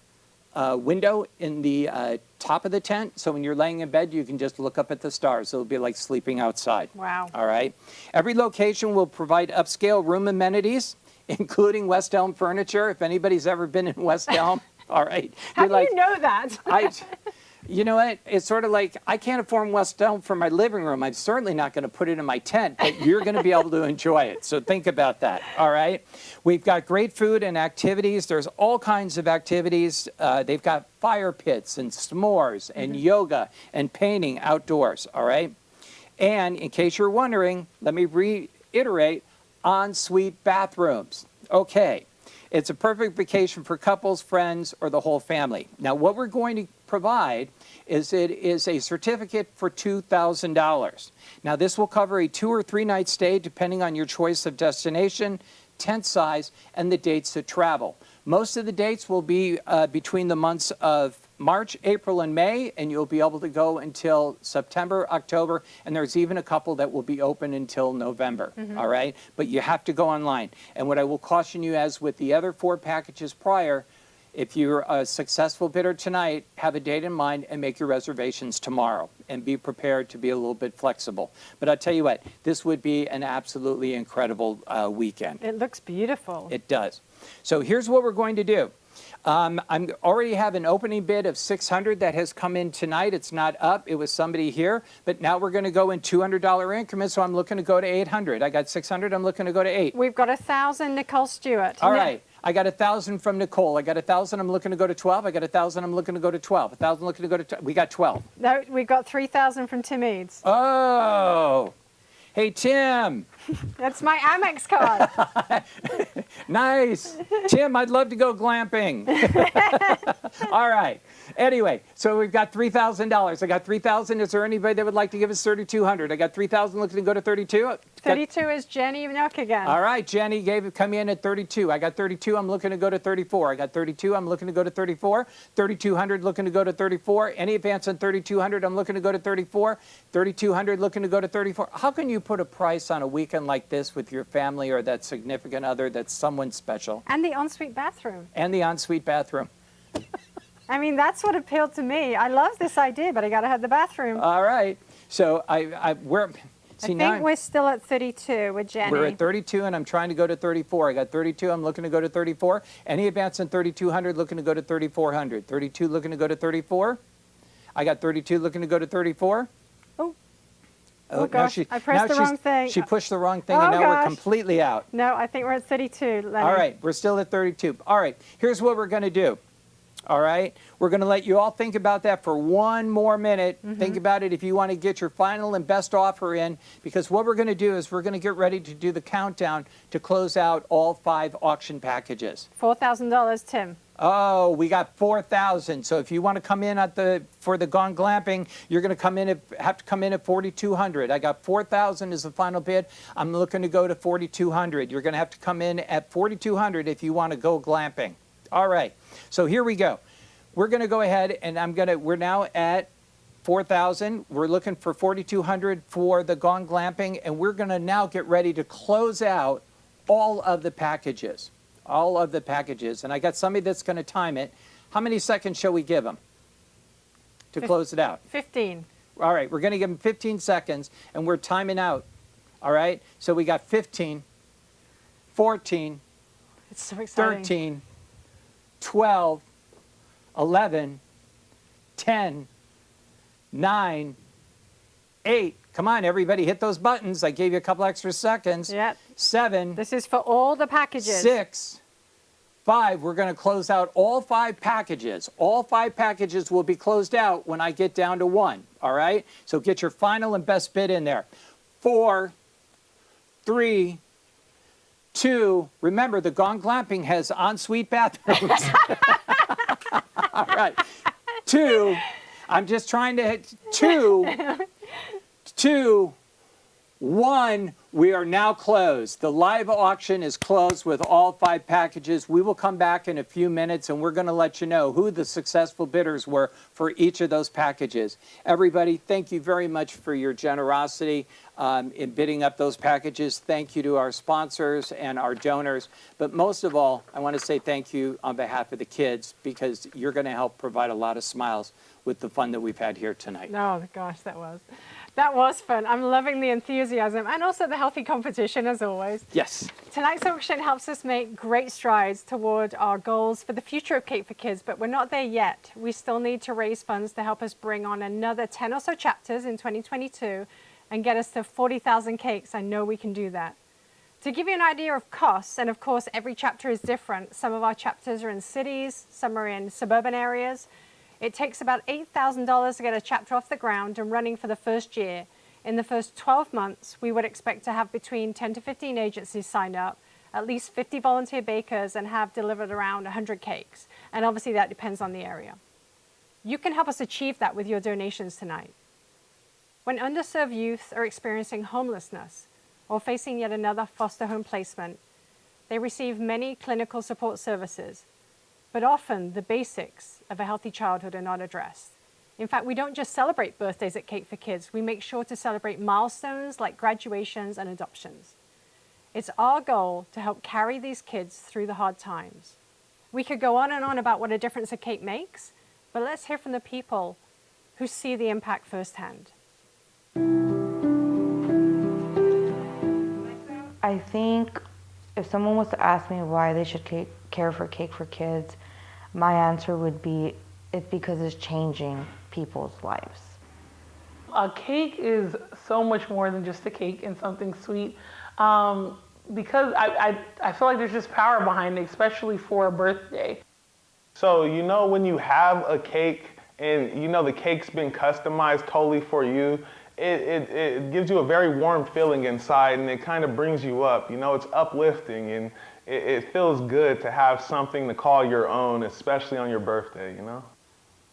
Speaker 3: window in the top of the tent. So when you're laying in bed, you can just look up at the stars. It'll be like sleeping outside.
Speaker 1: Wow.
Speaker 3: All right. Every location will provide upscale room amenities, including West Elm furniture. If anybody's ever been in West Elm, all right.
Speaker 1: How do you know that?
Speaker 3: You know what? It's sort of like, I can't afford West Elm for my living room. I'm certainly not going to put it in my tent, but you're going to be able to enjoy it. So think about that, all right? We've got great food and activities. There's all kinds of activities. They've got fire pits and s'mores and yoga and painting outdoors, all right? And in case you're wondering, let me reiterate, ensuite bathrooms. Okay. It's a perfect vacation for couples, friends, or the whole family. Now, what we're going to provide is it is a certificate for $2,000. Now, this will cover a 2 or 3 night stay depending on your choice of destination, tent size, and the dates of travel. Most of the dates will be between the months of March, April, and May, and you'll be able to go until September, October, and there's even a couple that will be open until November, all right? But you have to go online. And what I will caution you, as with the other 4 packages prior, if you're a successful bidder tonight, have a date in mind and make your reservations tomorrow and be prepared to be a little bit flexible. But I'll tell you what, this would be an absolutely incredible weekend.
Speaker 1: It looks beautiful.
Speaker 3: It does. So here's what we're going to do. I already have an opening bid of $600 that has come in tonight. It's not up. It was somebody here. But now we're going to go in $200 increments, so I'm looking to go to $800. I got $600. I'm looking to go to $800.
Speaker 1: We've got 1,000, Nicole Stewart.
Speaker 3: All right. I got 1,000 from Nicole. I got 1,000. I'm looking to go to 12. I got 1,000. I'm looking to go to 12. 1,000 looking to go to. We got 12.
Speaker 1: No, we got 3,000 from Tim Eads.
Speaker 3: Oh. Hey, Tim.
Speaker 1: That's my Amex card.
Speaker 3: Nice. Tim, I'd love to go glamping. All right. Anyway, so we've got $3,000. I got 3,000. Is there anybody that would like to give us 3,200? I got 3,000 looking to go to 32.
Speaker 1: 32 is Jenny Nook again.
Speaker 3: All right, Jenny come in at 32. I got 32. I'm looking to go to 34. I got 32. I'm looking to go to 34. 3,200 looking to go to 34. Any advance on 3,200? I'm looking to go to 34. 3,200 looking to go to 34. How can you put a price on a weekend like this with your family or that significant other that's someone special?
Speaker 1: And the ensuite bathroom.
Speaker 3: And the ensuite bathroom.
Speaker 1: I mean, that's what appealed to me. I love this idea, but I got to have the bathroom.
Speaker 3: All right. So we're... See,
Speaker 1: I think we're still at 32 with Jenny.
Speaker 3: We're at 32, and I'm trying to go to 34. I got 32. I'm looking to go to 34. Any advance on 3,200, looking to go to 3,400. 32, looking to go to 34. I got 32, looking to go to 34.
Speaker 1: Oh gosh, I pressed the wrong thing.
Speaker 3: She pushed the wrong thing, and now we're completely out.
Speaker 1: No, I think we're at 32.
Speaker 3: All right, we're still at 32. All right, here's what we're going to do. All right, we're going to let you all think about that for one more minute. Think about it if you want to get your final and best offer in, because what we're going to do is we're going to get ready to do the countdown to close out all 5 auction packages.
Speaker 1: $4,000, Tim.
Speaker 3: Oh, we got 4,000. So if you want to come in for the Gone Glamping, you're going to have to come in at 4,200. I got 4,000 as the final bid. I'm looking to go to 4,200. You're going to have to come in at 4,200 if you want to go glamping. All right. So here we go. We're going to go ahead and we're now at 4,000. We're looking for 4,200 for the Gone Glamping, and we're going to now get ready to close out all of the packages. All of the packages. And I got somebody that's going to time it. How many seconds shall we give them to close it out?
Speaker 1: 15.
Speaker 3: All right, we're going to give them 15 seconds, and we're timing out. All right, so we got 15, 14,
Speaker 1: It's so exciting.
Speaker 3: 13, 12, 11, 10, 9, 8. Come on, everybody, hit those buttons. I gave you a couple extra seconds.
Speaker 1: Yep.
Speaker 3: 7.
Speaker 1: This is for all the packages.
Speaker 3: 6, 5. We're going to close out all 5 packages. All 5 packages will be closed out when I get down to 1. All right? So get your final and best bid in there. 4, 3, 2. Remember, the Gone Glamping has ensuite bathrooms. All right. 2. I'm just trying to hit 2. 2, 1, we are now closed. The live auction is closed with all 5 packages. We will come back in a few minutes and we're going to let you know who the successful bidders were for each of those packages. Everybody, thank you very much for your generosity in bidding up those packages. Thank you to our sponsors and our donors. But most of all, I want to say thank you on behalf of the kids, because you're going to help provide a lot of smiles with the fun that we've had here tonight.
Speaker 1: Oh, gosh, that was fun. I'm loving the enthusiasm and also the healthy competition, as always.
Speaker 3: Yes.
Speaker 1: Tonight's auction helps us make great strides toward our goals for the future of Cake4Kids, but we're not there yet. We still need to raise funds to help us bring on another 10 or so chapters in 2022 and get us to 40,000 cakes. I know we can do that. To give you an idea of costs, and of course every chapter is different. Some of our chapters are in cities, some are in suburban areas. It takes about $8,000 to get a chapter off the ground and running for the first year. In the first 12 months, we would expect to have between 10 to 15 agencies sign up, at least 50 volunteer bakers, and have delivered around 100 cakes. And obviously that depends on the area. You can help us achieve that with your donations tonight. When underserved youth are experiencing homelessness or facing yet another foster home placement, they receive many clinical support services, but often the basics of a healthy childhood are not addressed. In fact, we don't just celebrate birthdays at Cake4Kids. We make sure to celebrate milestones like graduations and adoptions. It's our goal to help carry these kids through the hard times. We could go on and on about what a difference a cake makes, but let's hear from the people who see the impact firsthand.
Speaker 7: I think if someone was to ask me why they should care for Cake4Kids, my answer would be it's because it's changing people's lives.
Speaker 10: A cake is so much more than just a cake and something sweet, because I feel like there's just power behind it, especially for a birthday.
Speaker 5: So, you know, when you have a cake and, you know, the cake's been customized totally for you, it gives you a very warm feeling inside, and it kind of brings you up. You know, it's uplifting, and it feels good to have something to call your own, especially on your birthday, you know?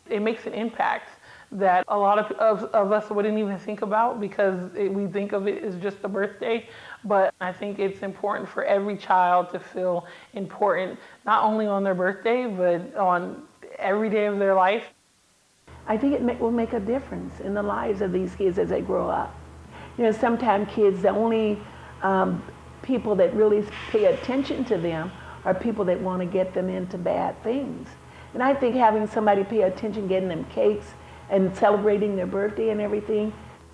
Speaker 10: It makes an impact that a lot of us wouldn't even think about, because we think of it as just a birthday. But I think it's important for every child to feel important, not only on their birthday, but on every day of their life.
Speaker 6: I think it will make a difference in the lives of these kids as they grow up. You know, sometimes kids, the only people that really pay attention to them are people that want to get them into bad things. And I think having somebody pay attention, getting them cakes and celebrating their birthday and everything,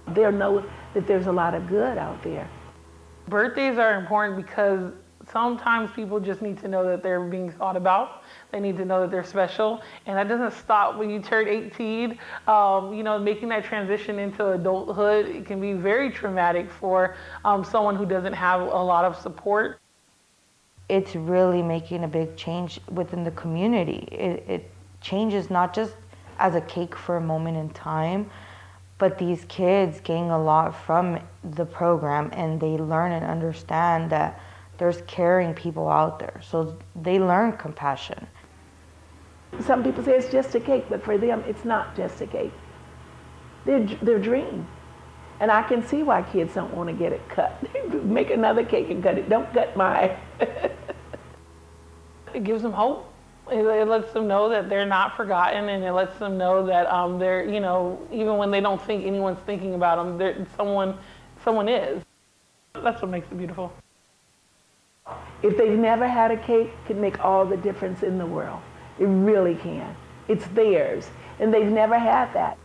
Speaker 6: they'll know that there's a lot of good out there.
Speaker 10: Birthdays are important because sometimes people just need to know that they're being thought about. They need to know that they're special. And that doesn't stop when you turn 18. You know, making that transition into adulthood, it can be very traumatic for someone who doesn't have a lot of support.
Speaker 7: It's really making a big change within the community. It changes not just as a cake for a moment in time, but these kids gain a lot from the program, and they learn and understand that there's caring people out there. So they learn compassion.
Speaker 6: Some people say it's just a cake, but for them, it's not just a cake. Their dream. And I can see why kids don't want to get it cut. Make another cake and cut it. Don't cut mine.
Speaker 10: It gives them hope. It lets them know that they're not forgotten, and it lets them know that they're, you know, even when they don't think anyone's thinking about them, someone is. That's what makes it beautiful.
Speaker 6: If they've never had a cake, it can make all the difference in the world. It really can. It's theirs, and they've never had that.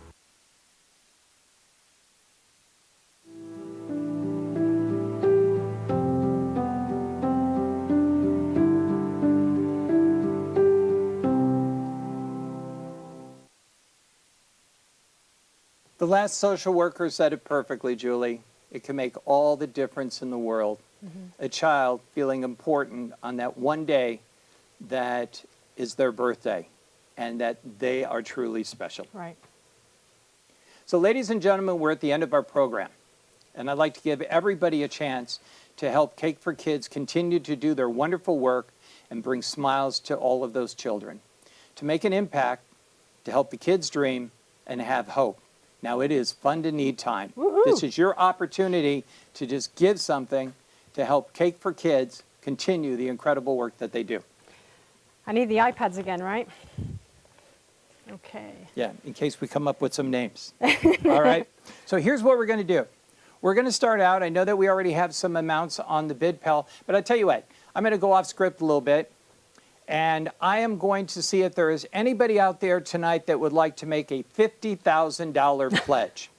Speaker 3: The last social worker said it perfectly, Julie. It can make all the difference in the world. A child feeling important on that one day that is their birthday and that they are truly special.
Speaker 1: Right.
Speaker 3: So ladies and gentlemen, we're at the end of our program. And I'd like to give everybody a chance to help Cake4Kids continue to do their wonderful work and bring smiles to all of those children. To make an impact, to help the kids dream and have hope. Now it is Fund a Need time.
Speaker 1: Woo-hoo.
Speaker 3: This is your opportunity to just give something to help Cake4Kids continue the incredible work that they do.
Speaker 1: I need the iPads again, right? Okay.
Speaker 3: Yeah, in case we come up with some names. All right. So here's what we're going to do. We're going to start out. I know that we already have some amounts on the bid pal, but I tell you what, I'm going to go off script a little bit. And I am going to see if there is anybody out there tonight that would like to make a $50,000 pledge.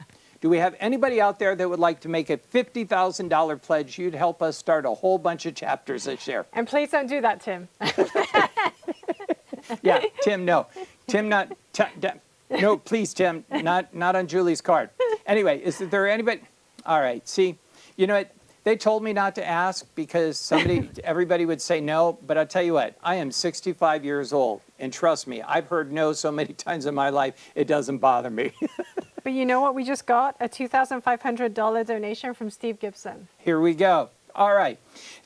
Speaker 3: Do we have anybody out there that would like to make a $50,000 pledge? You'd help us start a whole bunch of chapters this year.
Speaker 1: And please don't do that, Tim.
Speaker 3: Yeah, Tim, no. Tim, not. No, please, Tim, not on Julie's card. Anyway, is there anybody? All right, see, you know what? They told me not to ask because everybody would say no, but I'll tell you what, I am 65 years old, and trust me, I've heard no so many times in my life, it doesn't bother me.
Speaker 1: But you know what we just got? A $2,500 donation from Steve Gibson.
Speaker 3: Here we go. All right,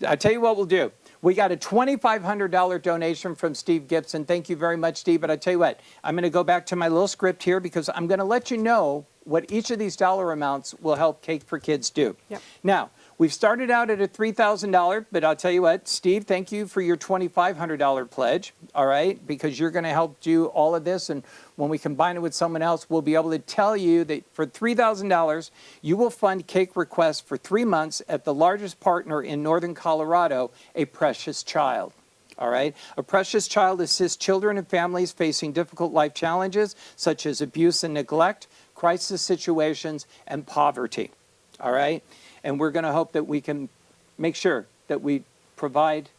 Speaker 3: I'll tell you what we'll do. We got a $2,500 donation from Steve Gibson. Thank you very much, Steve, but I tell you what, I'm going to go back to my little script here because I'm going to let you know what each of these dollar amounts will help Cake4Kids do.
Speaker 1: Yep.
Speaker 3: Now, we've started out at a $3,000, but I'll tell you what, Steve, thank you for your $2,500 pledge, all right, because you're going to help do all of this, and when we combine it with someone else, we'll be able to tell you that for $3,000, you will fund cake requests for 3 months at the largest partner in northern Colorado, A Precious Child. All right. A Precious Child assists children and families facing difficult life challenges such as abuse and neglect, crisis situations, and poverty. All right. And we're going to hope that we can make sure that we provide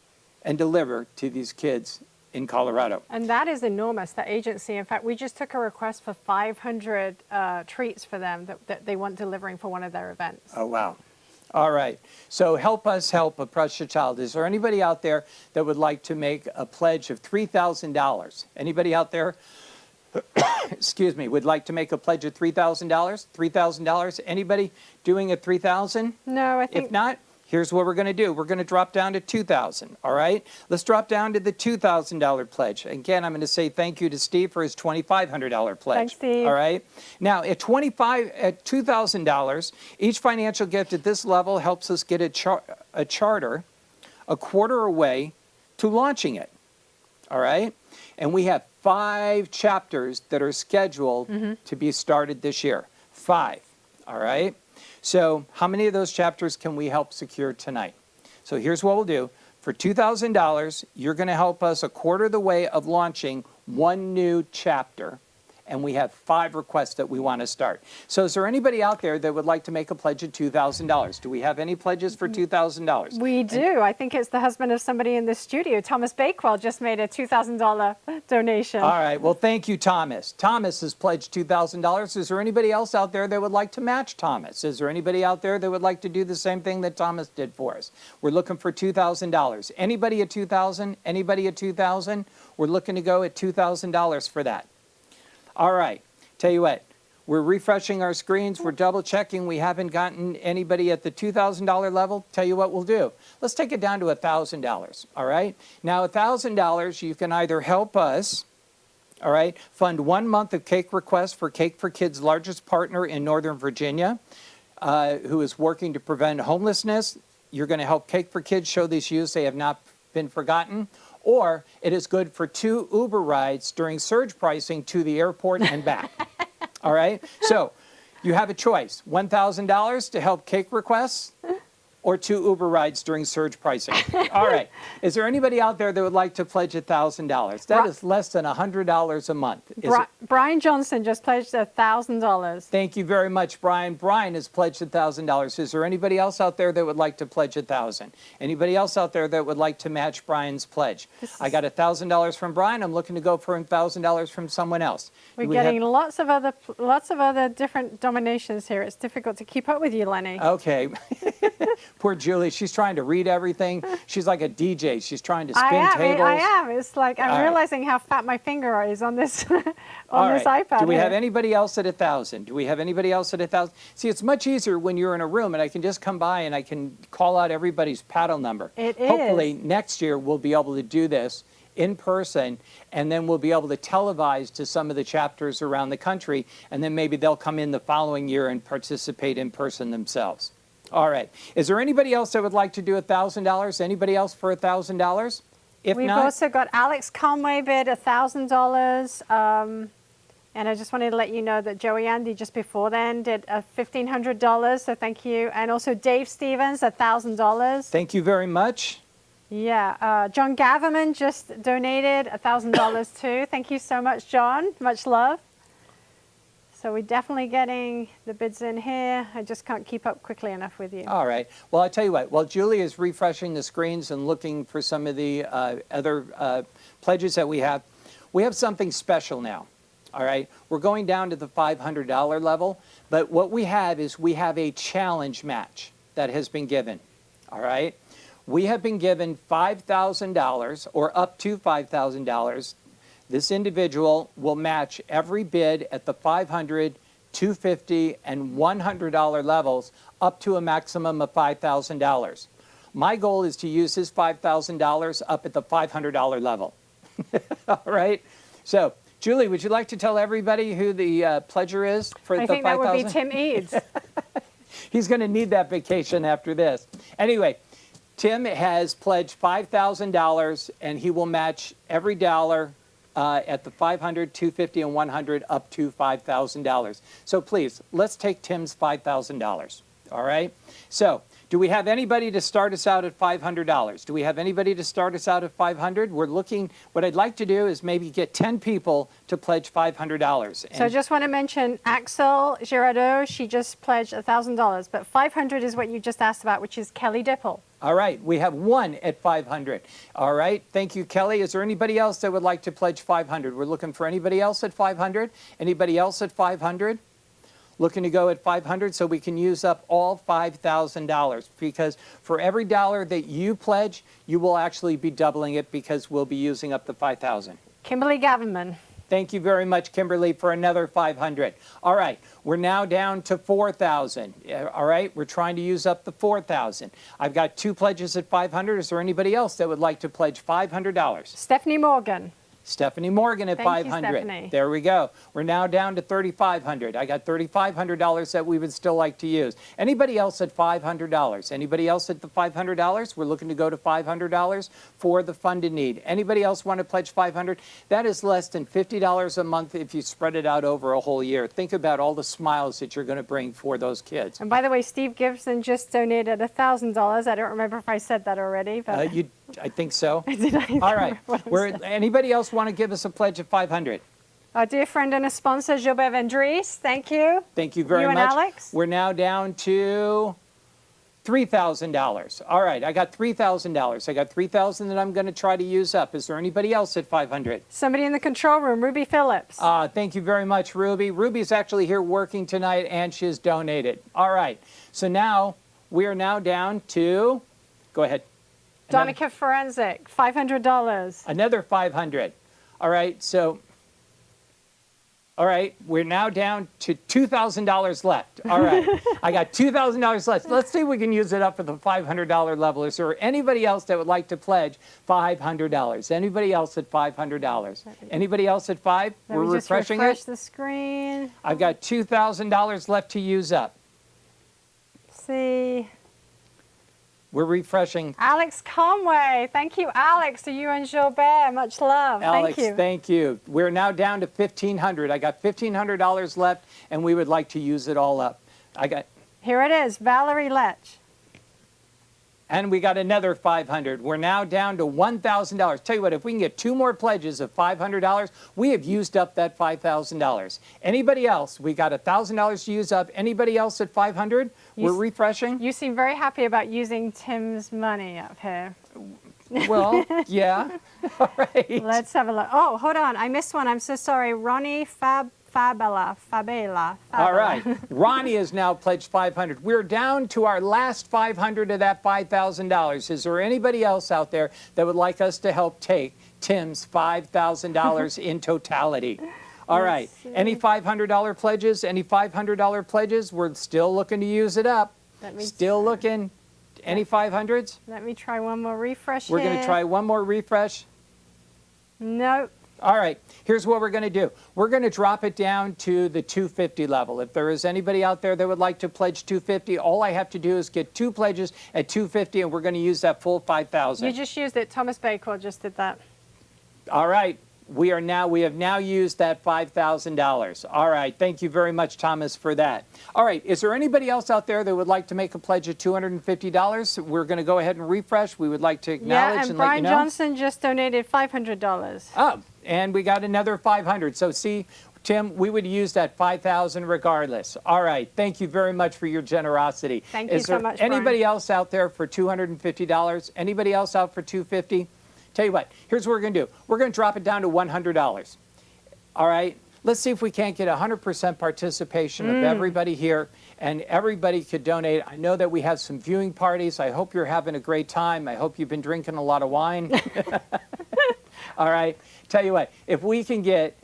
Speaker 3: and deliver to these kids in Colorado.
Speaker 1: And that is enormous, that agency. In fact, we just took a request for 500 treats for them that they want delivering for one of their events.
Speaker 3: Oh, wow. All right. So help us help A Precious Child. Is there anybody out there that would like to make a pledge of $3,000? Anybody out there, excuse me, would like to make a pledge of $3,000? $3,000? Anybody doing a $3,000?
Speaker 1: No, I think...
Speaker 3: If not, here's what we're going to do. We're going to drop down to $2,000, all right? Let's drop down to the $2,000 pledge. Again, I'm going to say thank you to Steve for his $2,500 pledge.
Speaker 1: Thanks, Steve.
Speaker 3: All right? Now, at $2,000, each financial gift at this level helps us get a charter a quarter away to launching it, all right? And we have 5 chapters that are scheduled to be started this year. 5, all right? So how many of those chapters can we help secure tonight? So here's what we'll do. For $2,000, you're going to help us a quarter of the way of launching 1 new chapter. And we have 5 requests that we want to start. So is there anybody out there that would like to make a pledge of $2,000? Do we have any pledges for $2,000?
Speaker 1: We do. I think it's the husband of somebody in the studio. Thomas Bakewell just made a $2,000 donation.
Speaker 3: All right. Well, thank you, Thomas. Thomas has pledged $2,000. Is there anybody else out there that would like to match Thomas? Is there anybody out there that would like to do the same thing that Thomas did for us? We're looking for $2,000. Anybody at $2,000? Anybody at $2,000? We're looking to go at $2,000 for that. All right, tell you what, we're refreshing our screens, we're double checking, we haven't gotten anybody at the $2,000 level. Tell you what we'll do. Let's take it down to $1,000, all right? Now $1,000, you can either help us All right. Fund 1 month of cake requests for Cake4Kids' largest partner in Northern Virginia, who is working to prevent homelessness. You're going to help Cake4Kids show these youths they have not been forgotten. Or it is good for 2 Uber rides during surge pricing to the airport and back. All right. So you have a choice: $1,000 to help cake requests, or 2 Uber rides during surge pricing. All right. Is there anybody out there that would like to pledge $1,000? That is less than $100 a month.
Speaker 1: Brian Johnson just pledged $1,000.
Speaker 3: Thank you very much, Brian. Brian has pledged $1,000. Is there anybody else out there that would like to pledge $1,000? Anybody else out there that would like to match Brian's pledge? I got $1,000 from Brian. I'm looking to go for $1,000 from someone else.
Speaker 1: We're getting lots of other different dominations here. It's difficult to keep up with you, Lenny.
Speaker 3: Okay. Poor Julie. She's trying to read everything. She's like a DJ. She's trying to spin tables.
Speaker 1: I am. It's like I'm realizing how fat my finger is on this on this iPad.
Speaker 3: Do we have anybody else at 1,000? Do we have anybody else at 1,000? See, it's much easier when you're in a room and I can just come by and I can call out everybody's paddle number.
Speaker 1: It is.
Speaker 3: Hopefully next year we'll be able to do this in person, and then we'll be able to televise to some of the chapters around the country, and then maybe they'll come in the following year and participate in person themselves. All right. Is there anybody else that would like to do $1,000? Anybody else for $1,000? If
Speaker 1: We've
Speaker 3: not,
Speaker 1: also got Alex Conway bid $1,000. And I just wanted to let you know that Joey Andy just before then did $1,500. So thank you. And also Dave Stevens, $1,000.
Speaker 3: thank you very much.
Speaker 1: Yeah. John Gaverman just donated $1,000 too. Thank you so much, John. Much love. So we're definitely getting the bids in here. I just can't keep up quickly enough with you.
Speaker 3: All right. Well, I'll tell you what. While Julie is refreshing the screens and looking for some of the other pledges that we have something special now. All right. We're going down to the $500 level. But what we have is we have a challenge match that has been given. All right. We have been given $5,000 or up to $5,000. This individual will match every bid at the $500, $250, and $100 levels up to a maximum of $5,000. My goal is to use his $5,000 up at the $500 level. All right? So, Julie, would you like to tell everybody who the pledger is for the $5,000?
Speaker 1: I think that would be Tim Eads.
Speaker 3: He's going to need that vacation after this. Anyway, Tim has pledged $5,000, and he will match every dollar at the $500, $250, and $100 up to $5,000. So please, let's take Tim's $5,000. All right? So, do we have anybody to start us out at $500? Do we have anybody to start us out at $500? We're looking, what I'd like to do is maybe get 10 people to pledge $500.
Speaker 1: So I just want to mention Axel Girardeau, she just pledged $1,000, but $500 is what you just asked about, which is Kelly Dipple.
Speaker 3: All right, we have one at 500. All right, thank you, Kelly. Is there anybody else that would like to pledge 500? We're looking for anybody else at 500? Anybody else at 500? Looking to go at 500 so we can use up all $5,000, because for every dollar that you pledge, you will actually be doubling it because we'll be using up the 5,000.
Speaker 1: Kimberly Gavinman.
Speaker 3: Thank you very much, Kimberly, for another 500. All right, we're now down to 4,000. All right, we're trying to use up the 4,000. I've got 2 pledges at 500. Is there anybody else that would like to pledge $500?
Speaker 1: Stephanie Morgan.
Speaker 3: Stephanie Morgan at
Speaker 1: Thank you,
Speaker 3: 500.
Speaker 1: Stephanie.
Speaker 3: There we go. We're now down to 3,500. I got $3,500 that we would still like to use. Anybody else at $500? Anybody else at the $500? We're looking to go to $500 for the funded need. Anybody else want to pledge $500? That is less than $50 a month if you spread it out over a whole year. Think about all the smiles that you're going to bring for those kids.
Speaker 1: And by the way, Steve Gibson just donated $1,000. I don't remember if I said that already, but
Speaker 3: I think so.
Speaker 1: did I?
Speaker 3: All right. Anybody else want to give us a pledge of 500?
Speaker 1: Our dear friend and a sponsor, Gilbert Vendries. Thank you.
Speaker 3: Thank you very
Speaker 1: You
Speaker 3: much.
Speaker 1: and Alex?
Speaker 3: We're now down to $3,000. All right, I got $3,000. I got $3,000 that I'm going to try to use up. Is there anybody else at 500?
Speaker 1: Somebody in the control room, Ruby Phillips.
Speaker 3: Thank you very much, Ruby. Ruby's actually here working tonight, and she has donated. All right, so now we are now down to, go ahead.
Speaker 1: Donica Forensic, $500.
Speaker 3: Another 500. All right, so All right, we're now down to $2,000 left. All right, I got $2,000 left. Let's see if we can use it up for the $500 level. Is there anybody else that would like to pledge $500? Anybody else at $500? Anybody else at $5? We're refreshing
Speaker 1: refresh
Speaker 3: it.
Speaker 1: the screen.
Speaker 3: I've got $2,000 left to use up.
Speaker 1: See.
Speaker 3: We're refreshing.
Speaker 1: Alex Conway. Thank you, Alex. To you and Gilbert. Much love.
Speaker 3: Alex,
Speaker 1: Thank you.
Speaker 3: thank you. We're now down to $1,500. I got $1,500 left, and we would like to use it all up.
Speaker 1: Here it is, Valerie Lech.
Speaker 3: And we got another $500. We're now down to $1,000. Tell you what, if we can get 2 more pledges of $500, we have used up that $5,000. Anybody else? We got $1,000 to use up. Anybody else at $500? We're refreshing.
Speaker 1: You seem very happy about using Tim's money up here.
Speaker 3: Well, yeah. All right.
Speaker 1: Let's have a look. Oh, hold on. I missed one. I'm so sorry. Ronnie Fabela.
Speaker 3: All right. Ronnie has now pledged $500. We're down to our last $500 of that $5,000. Is there anybody else out there that would like us to help take Tim's $5,000 in totality? All right. Any $500 pledges? Any $500 pledges? We're still looking to use it up. Still looking. Any 500s?
Speaker 1: Let me try one more refresh
Speaker 3: We're going to try one more refresh.
Speaker 1: Nope.
Speaker 3: All right, here's what we're going to do. We're going to drop it down to the $250 level. If there is anybody out there that would like to pledge $250, all I have to do is get 2 pledges at $250, and we're going to use that full $5,000.
Speaker 1: You just used it. Thomas Bakewell just did that.
Speaker 3: All right. We have now used that $5,000. All right. Thank you very much, Thomas, for that. All right. Is there anybody else out there that would like to make a pledge of $250? We're going to go ahead and refresh. We would like to acknowledge and let you know.
Speaker 1: Brian Johnson just donated $500.
Speaker 3: Oh, and we got another $500. So see, Tim, we would use that $5,000 regardless. All right. Thank you very much for your generosity.
Speaker 1: Thank you so much,
Speaker 3: Is there anybody else out there for $250? Anybody else out for $250? Tell you what, here's what we're going to do. We're going to drop it down to $100. All right? Let's see if we can't get 100% participation of everybody here, and everybody could donate. I know that we have some viewing parties. I hope you're having a great time. I hope you've been drinking a lot of wine. All right? Tell you what, if we can get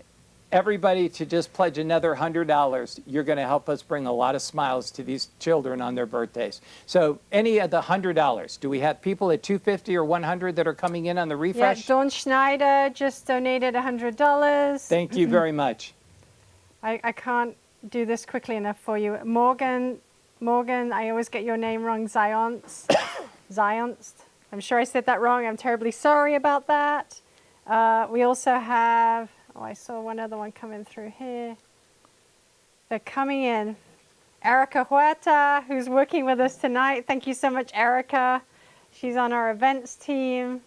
Speaker 3: everybody to just pledge another $100, you're going to help us bring a lot of smiles to these children on their birthdays. So any of the $100, do we have people at $250 or $100 that are coming in on the refresh?
Speaker 1: Yeah, Dawn Schneider just donated $100.
Speaker 3: Thank you very much.
Speaker 1: I can't do this quickly enough for you. Morgan, I always get your name wrong, Zionst. I'm sure I said that wrong. I'm terribly sorry about that. We also have... Oh, I saw one other one coming through here. They're coming in. Erica Huerta, who's working with us tonight. Thank you so much, Erica. She's on our events team.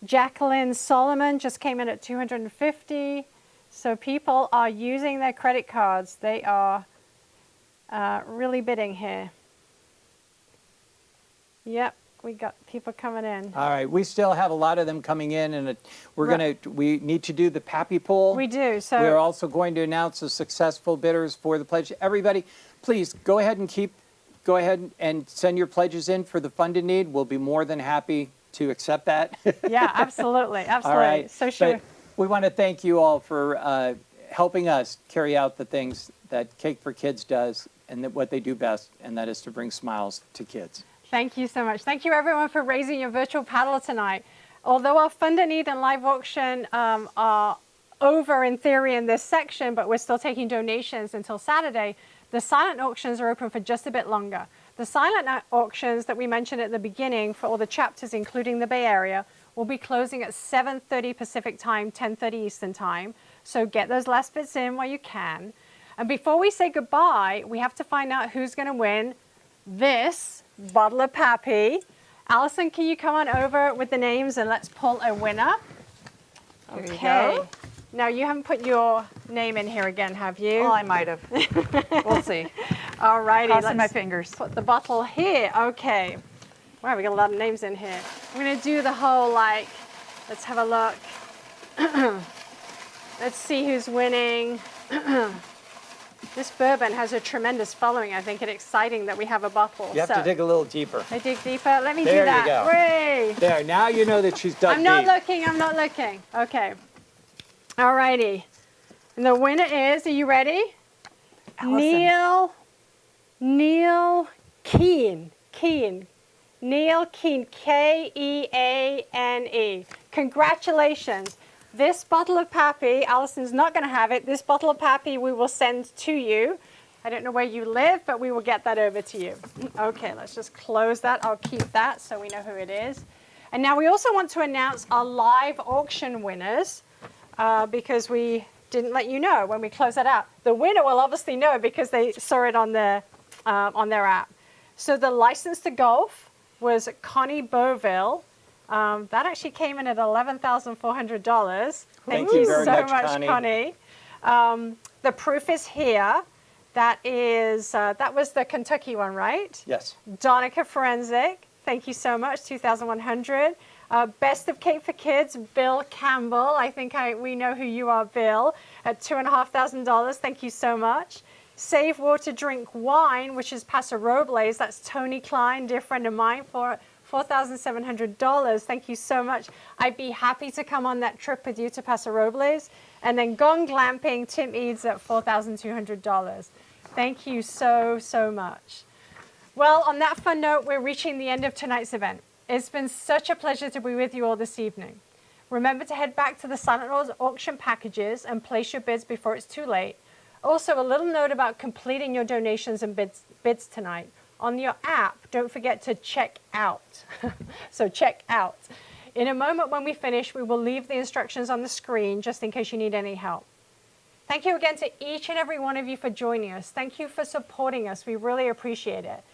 Speaker 1: Jacqueline Solomon just came in at $250. So people are using their credit cards. They are really bidding here. Yep. We got people coming in.
Speaker 3: All right, we still have a lot of them coming in, and we need to do the Pappy poll.
Speaker 1: We do. So
Speaker 3: we're also going to announce the successful bidders for the pledge. Everybody, please go ahead and send your pledges in for the funded need. We'll be more than happy to accept that.
Speaker 1: Yeah, absolutely, absolutely.
Speaker 3: All right.
Speaker 1: So sure.
Speaker 3: We want to thank you all for helping us carry out the things that Cake4Kids does and what they do best, and that is to bring smiles to kids.
Speaker 1: Thank you so much. Thank you, everyone, for raising your virtual paddle tonight. Although our Funded Need and live auction are over in theory in this section, but we're still taking donations until Saturday, the silent auctions are open for just a bit longer. The silent auctions that we mentioned at the beginning for all the chapters, including the Bay Area, will be closing at 7:30 Pacific time, 10:30 Eastern time. So get those last bits in while you can. And before we say goodbye, we have to find out who's going to win this bottle of Pappy. Allison, can you come on over with the names and let's pull a winner? Okay. Now, you haven't put your name in here again, have you?
Speaker 2: Well, I might have. We'll see.
Speaker 1: All righty.
Speaker 2: Crossing my fingers.
Speaker 1: Put the bottle here. Okay. Wow, we got a lot of names in here. I'm going to do the whole, let's have a look. Let's see who's winning. This bourbon has a tremendous following. I think it's exciting that we have a bottle.
Speaker 3: You have to dig a little deeper.
Speaker 1: I dig deeper. Let me do
Speaker 3: There
Speaker 1: that.
Speaker 3: you go.
Speaker 1: Hooray.
Speaker 3: There, now you know that she's dug
Speaker 1: I'm not looking. Okay. All righty. And the winner is, are you ready?
Speaker 2: Allison.
Speaker 1: Neil Keane. Neil Keane, Keane. Congratulations. This bottle of Pappy, Allison's not going to have it. This bottle of Pappy we will send to you. I don't know where you live, but we will get that over to you. Okay, let's just close that. I'll keep that so we know who it is. And now we also want to announce our live auction winners because we didn't let you know when we close that out. The winner will obviously know because they saw it on their app. So the license to golf was Connie Beauville. That actually came in at $11,400. Thank you
Speaker 3: very
Speaker 1: so
Speaker 3: much,
Speaker 1: Connie. The proof is here. That was the Kentucky one, right?
Speaker 3: Yes.
Speaker 1: Donica Forensic, thank you so much, 2,100. Best of Cake4Kids, Bill Campbell. I think we know who you are, Bill, at $2,500. Thank you so much. Save Water, Drink Wine, which is Paso Robles. That's Tony Klein, dear friend of mine, for $4,700. Thank you so much. I'd be happy to come on that trip with you to Paso Robles. And then Gong Glamping, Tim Eads at $4,200. Thank you so, so much. Well, on that fun note, we're reaching the end of tonight's event. It's been such a pleasure to be with you all this evening. Remember to head back to the Silent Lords auction packages and place your bids before it's too late. Also, a little note about completing your donations and bids tonight. On your app, don't forget to check out. So check out. In a moment when we finish, we will leave the instructions on the screen just in case you need any help. Thank you again to each and every one of you for joining us. Thank you for supporting us. We really appreciate it.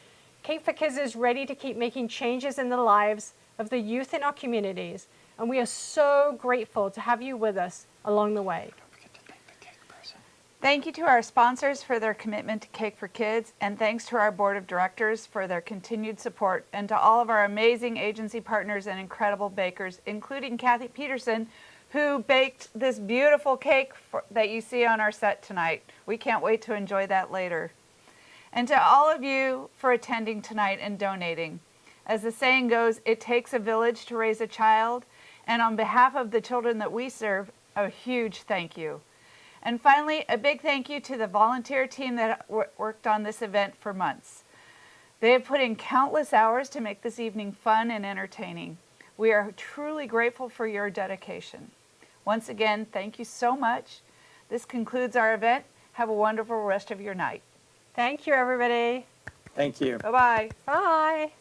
Speaker 1: Cake4Kids is ready to keep making changes in the lives of the youth in our communities, and we are so grateful to have you with us along the way.
Speaker 2: Thank you to our sponsors for their commitment to Cake4Kids, and thanks to our board of directors for their continued support, and to all of our amazing agency partners and incredible bakers, including Kathy Peterson, who baked this beautiful cake that you see on our set tonight. We can't wait to enjoy that later. And to all of you for attending tonight and donating. As the saying goes, it takes a village to raise a child, and on behalf of the children that we serve, a huge thank you. And finally, a big thank you to the volunteer team that worked on this event for months. They have put in countless hours to make this evening fun and entertaining. We are truly grateful for your dedication. Once again, thank you so much. This concludes our event. Have a wonderful rest of your night.
Speaker 1: Thank you, everybody.
Speaker 3: Thank you.
Speaker 2: Bye-bye.
Speaker 1: Bye.